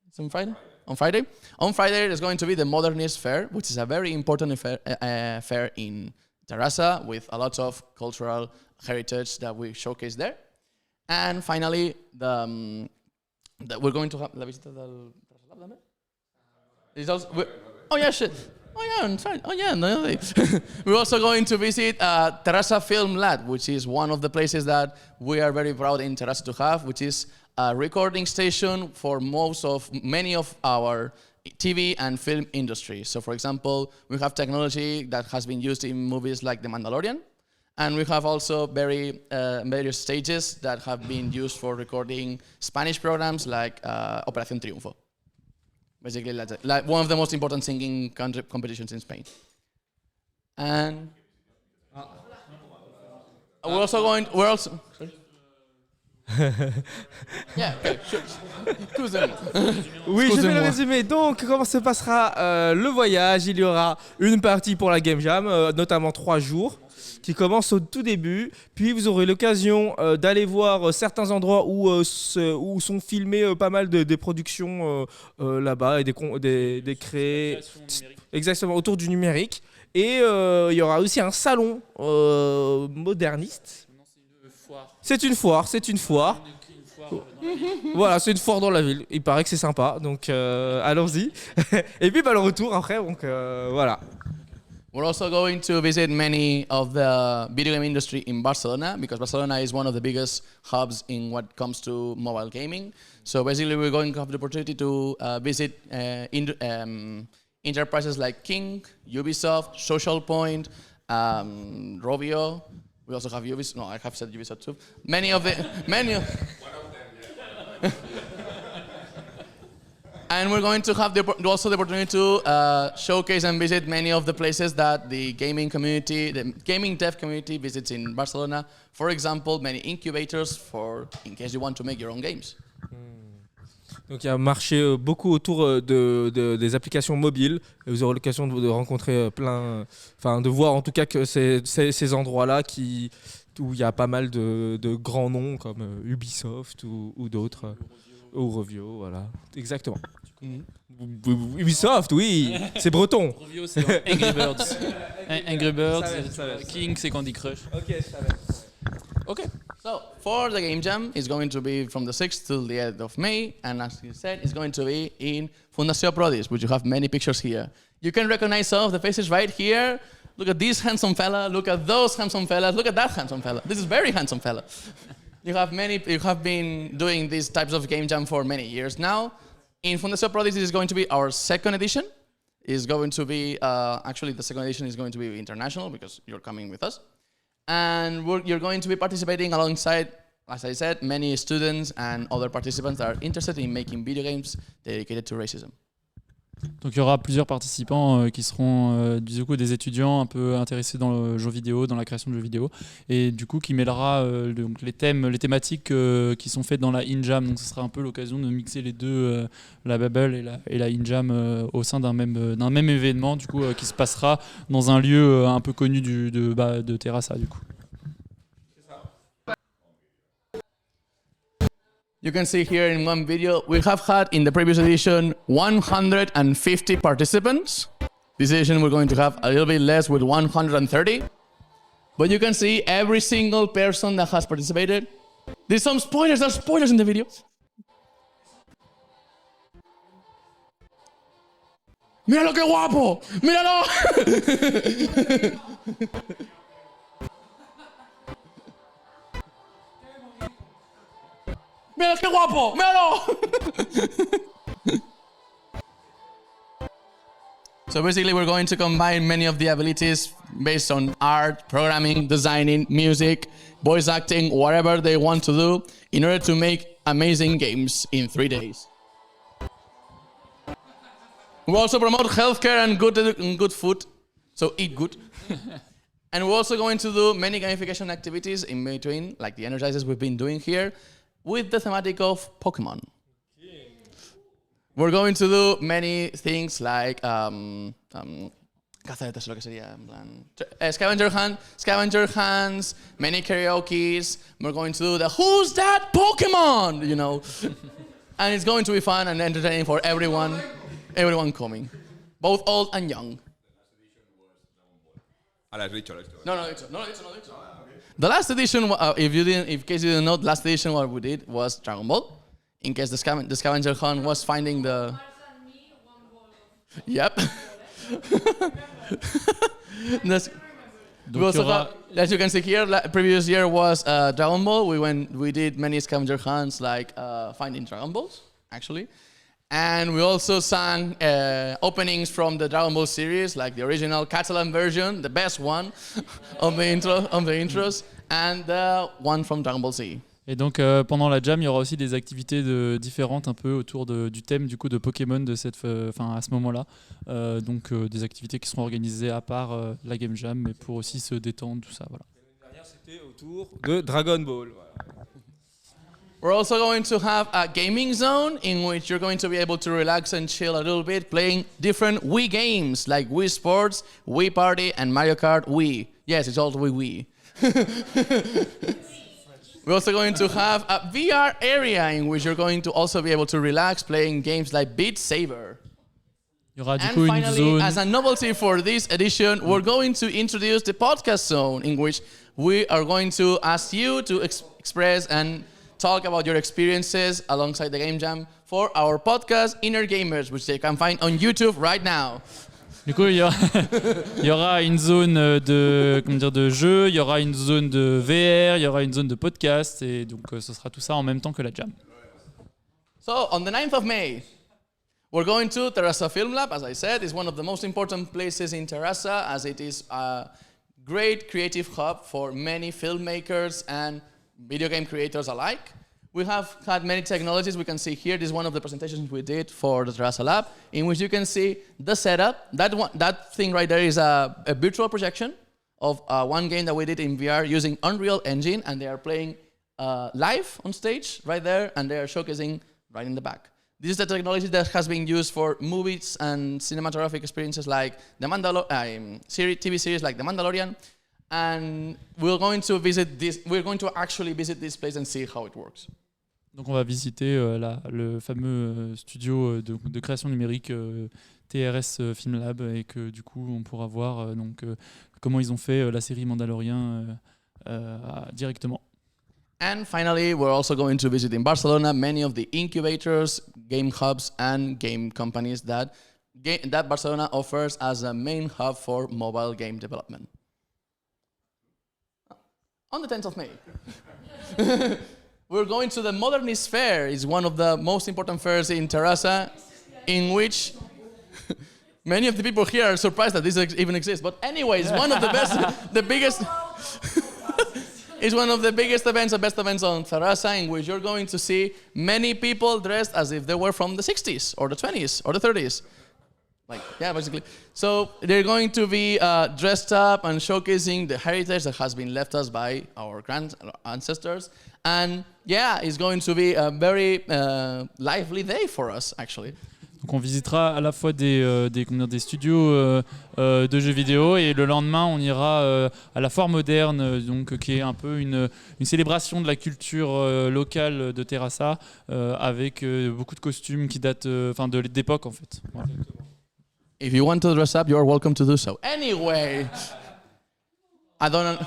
Speaker 9: It's on Friday? On Friday? On Friday, there's going to be the Modernist Fair, which is a very important fair in Terrassa with a lot of cultural heritage that we showcase there. And finally, we're going to have la visita del Terrassa Lab. Oh yeah, shit. Oh yeah, on Friday. Oh yeah, no. We're also going to visit Terrassa Film Lab, which is one of the places that we are very proud in Terrassa to have, which is a recording station for many of our TV and film industry. So for example, we have technology that has been used in movies like The Mandalorian, and we have also various stages that have been used for recording Spanish programs like Operación Triunfo. Basically, like one of the most important singing competitions in Spain. And we're also sorry? Yeah, okay, sure.
Speaker 2: Oui, je fais le résumé. Donc, comment se passera le voyage? Il y aura une partie pour la Game Jam, notamment 3 jours, qui commence au tout début. Puis vous aurez l'occasion d'aller voir certains endroits où sont filmées pas mal des productions là-bas et des créés. Exactement, autour du numérique. Et il y aura aussi un salon moderniste. C'est une foire. Voilà, c'est une foire dans la ville. Il paraît que c'est sympa, donc allons-y. Et puis le retour après, donc voilà.
Speaker 9: We're also going to visit many of the video game industry in Barcelona, because Barcelona is one of the biggest hubs in what comes to mobile gaming. So basically we're going to have the opportunity to visit enterprises like King, Ubisoft, Social Point, Rovio. We also have Ubisoft. No, I have said Ubisoft too. Many of And we're going to have also the opportunity to showcase and visit many of the places that the gaming community, the gaming dev community visits in Barcelona. For example, many incubators in case you want to make your own games.
Speaker 2: Donc il y a un marché beaucoup autour des applications mobiles. Et vous aurez l'occasion de rencontrer de voir en tout cas que ces endroits-là où il y a pas mal de grands noms comme Ubisoft ou d'autres. Ou Rovio, voilà. Exactement. Ubisoft, oui, c'est breton.
Speaker 1: Rovio, c'est Angry Birds. Angry Birds, King, c'est Candy Crush.
Speaker 2: Ok, je savais.
Speaker 9: Okay, so for the Game Jam, it's going to be from the 6th till the 8th of May, and as you said, it's going to be in Fundació Prodis, which you have many pictures here. You can recognize some of the faces right here. Look at this handsome fella, look at those handsome fellas, look at that handsome fella. This is very handsome fella. You have been doing these types of Game Jam for many years now. In Fundació Prodis, this is going to be our 2nd edition. It's going to be, actually the 2nd edition is going to be international because you're coming with us. And you're going to be participating alongside, as I said, many students and other participants that are interested in making video games dedicated to racism.
Speaker 1: Donc il y aura plusieurs participants qui seront du coup des étudiants un peu intéressés dans le jeu vidéo, dans la création de jeux vidéo, et du coup qui mêlera donc les thématiques qui sont faites dans la In-Jam. Donc ce sera un peu l'occasion de mixer les deux, la Babel et la In-Jam au sein d'un même événement du coup qui se passera dans un lieu un peu connu de Terrassa du coup.
Speaker 9: You can see here in one video, we have had in the previous edition 150 participants, This edition we're going to have a little bit less with 130. But you can see every single person that has participated. There's some spoilers, there's spoilers in the video. ¡Míralo qué guapo! ¡Míralo! ¡Míralo qué guapo! ¡Míralo! So basically we're going to combine many of the abilities based on art, programming, designing, music, voice acting, whatever they want to do in order to make amazing games in 3 days. We also promote healthcare and good food, so eat good. And we're also going to do many gamification activities in between, like the energizers we've been doing here, with the thematic of Pokemon. We're going to do many things like cacetas, lo que sería, en plan, scavenger hunts, many karaoke's. We're going to do the Who's That Pokemon, you know. And it's going to be fun and entertaining for everyone coming, both old and young. No, it's. The last edition, in case you didn't know, the last edition what we did was Dragon Ball. In case the scavenger hunt was finding the... Yep. We also got, as you can see here, previous year was Dragon Ball. We did many scavenger hunts like finding Dragon Balls, actually. And we also sang openings from the Dragon Ball series, like the original Catalan version, the best one of the intros, and the one from Dragon Ball Z.
Speaker 1: Et donc pendant la jam, il y aura aussi des activités différentes un peu autour du thème du coup de Pokémon de à ce moment-là. Donc des activités qui seront organisées à part la Game Jam, mais pour aussi se détendre, tout ça. Voilà.
Speaker 2: La dernière, c'était autour de Dragon Ball. Voilà.
Speaker 9: We're also going to have a gaming zone in which you're going to be able to relax and chill a little bit, playing different Wii games like Wii Sports, Wii Party, and Mario Kart Wii. Yes, it's all Wii. We're also going to have a VR area in which you're going to also be able to relax playing games like Beat Saber.
Speaker 1: Il y aura du
Speaker 9: And
Speaker 1: coup une
Speaker 9: finally,
Speaker 1: zone.
Speaker 9: as a novelty for this edition, we're going to introduce the podcast zone in which we are going to ask you to express and talk about your experiences alongside the Game Jam for our podcast Inner Gamers, which they can find on YouTube right now.
Speaker 1: Du coup, il y aura une zone de jeu, il y aura une zone de VR, il y aura une zone de podcast, et donc ce sera tout ça en même temps que la jam.
Speaker 9: So, on the 9th of May, we're going to Terrassa Film Lab, as I said. It's one of the most important places in Terrassa, as it is a great creative hub for many filmmakers and video game creators alike. We have had many technologies. We can see here, this is one of the presentations we did for the Terrassa Lab, in which you can see the setup. That thing right there is a virtual projection of one game that we did in VR using Unreal Engine, and they are playing live on stage right there, and they are showcasing right in the back. This is the technology that has been used for movies and cinematographic experiences like the TV series like The Mandalorian. And we're going to actually visit this place and see how it works.
Speaker 1: Donc on va visiter le fameux studio de création numérique TRS Film Lab, et que du coup on pourra voir comment ils ont fait la série Mandalorian directement.
Speaker 9: And finally, we're also going to visit in Barcelona many of the incubators, game hubs, and game companies that Barcelona offers as a main hub for mobile game development. On the 10th of May, we're going to the Modernist Fair. It's one of the most important fairs in Terrassa, in which many of the people here are surprised that this even exists. But anyways, one of the biggest it's one of the biggest events, the best events on Terrassa, in which you're going to see many people dressed as if they were from the 60s or the 20s or the 30s. Basically. So they're going to be dressed up and showcasing the heritage that has been left us by our grand ancestors. And it's going to be a very lively day for us, actually.
Speaker 1: Donc on visitera à la fois des studios de jeux vidéo, et le lendemain on ira à la foire moderne, donc qui est un peu une célébration de la culture locale de Terrassa, avec beaucoup de costumes qui datent d'époque en fait. Voilà.
Speaker 9: If you want to dress up, you are welcome to do so. Anyway, I don't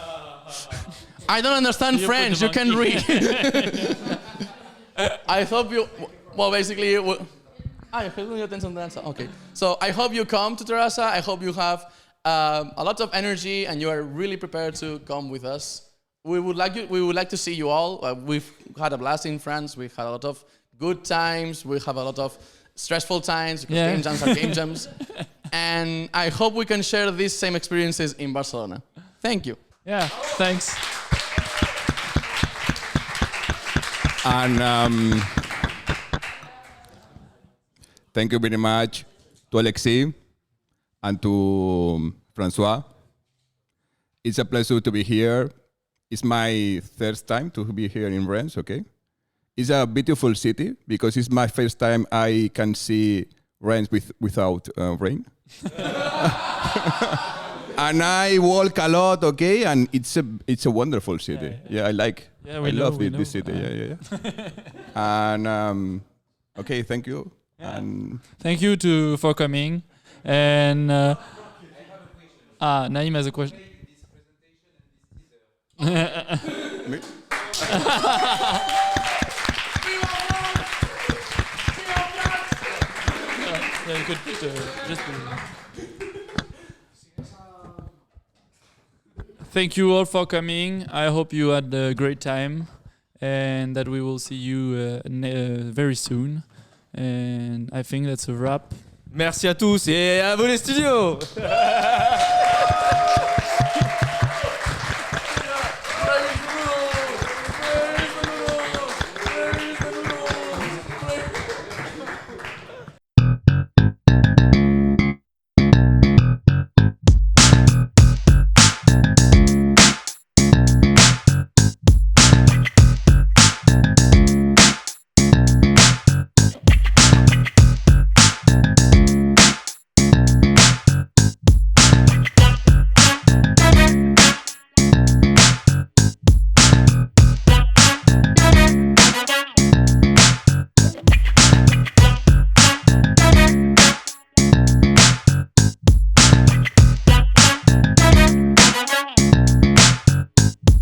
Speaker 9: understand French. You can read. I hope you. Well, basically, you're paying attention to that. Okay. So I hope you come to Terrassa. I hope you have a lot of energy and you are really prepared to come with us. We would like to see you all. We've had a blast in France. We've had a lot of good times. We have a lot of stressful times because game jams are game jams. And I hope we can share these same experiences in Barcelona. Thank you.
Speaker 1: Yeah, thanks.
Speaker 4: And thank you very much to Alexis and to Francois. It's a pleasure to be here. It's my third time to be here in Rennes, okay? It's a beautiful city because it's my first time I can see Rennes without rain. And I walk a lot, okay? And it's a wonderful city. Yeah, I like.
Speaker 1: Yeah,
Speaker 4: I love this city. Yeah. And okay, thank you.
Speaker 1: Yeah.
Speaker 4: And
Speaker 1: thank you for coming. And Naïm has a question.
Speaker 4: Me?
Speaker 1: Thank you all for coming. I hope you had a great time and that we will see you very soon. And I think that's a wrap.
Speaker 2: Merci à tous et à vous les studios.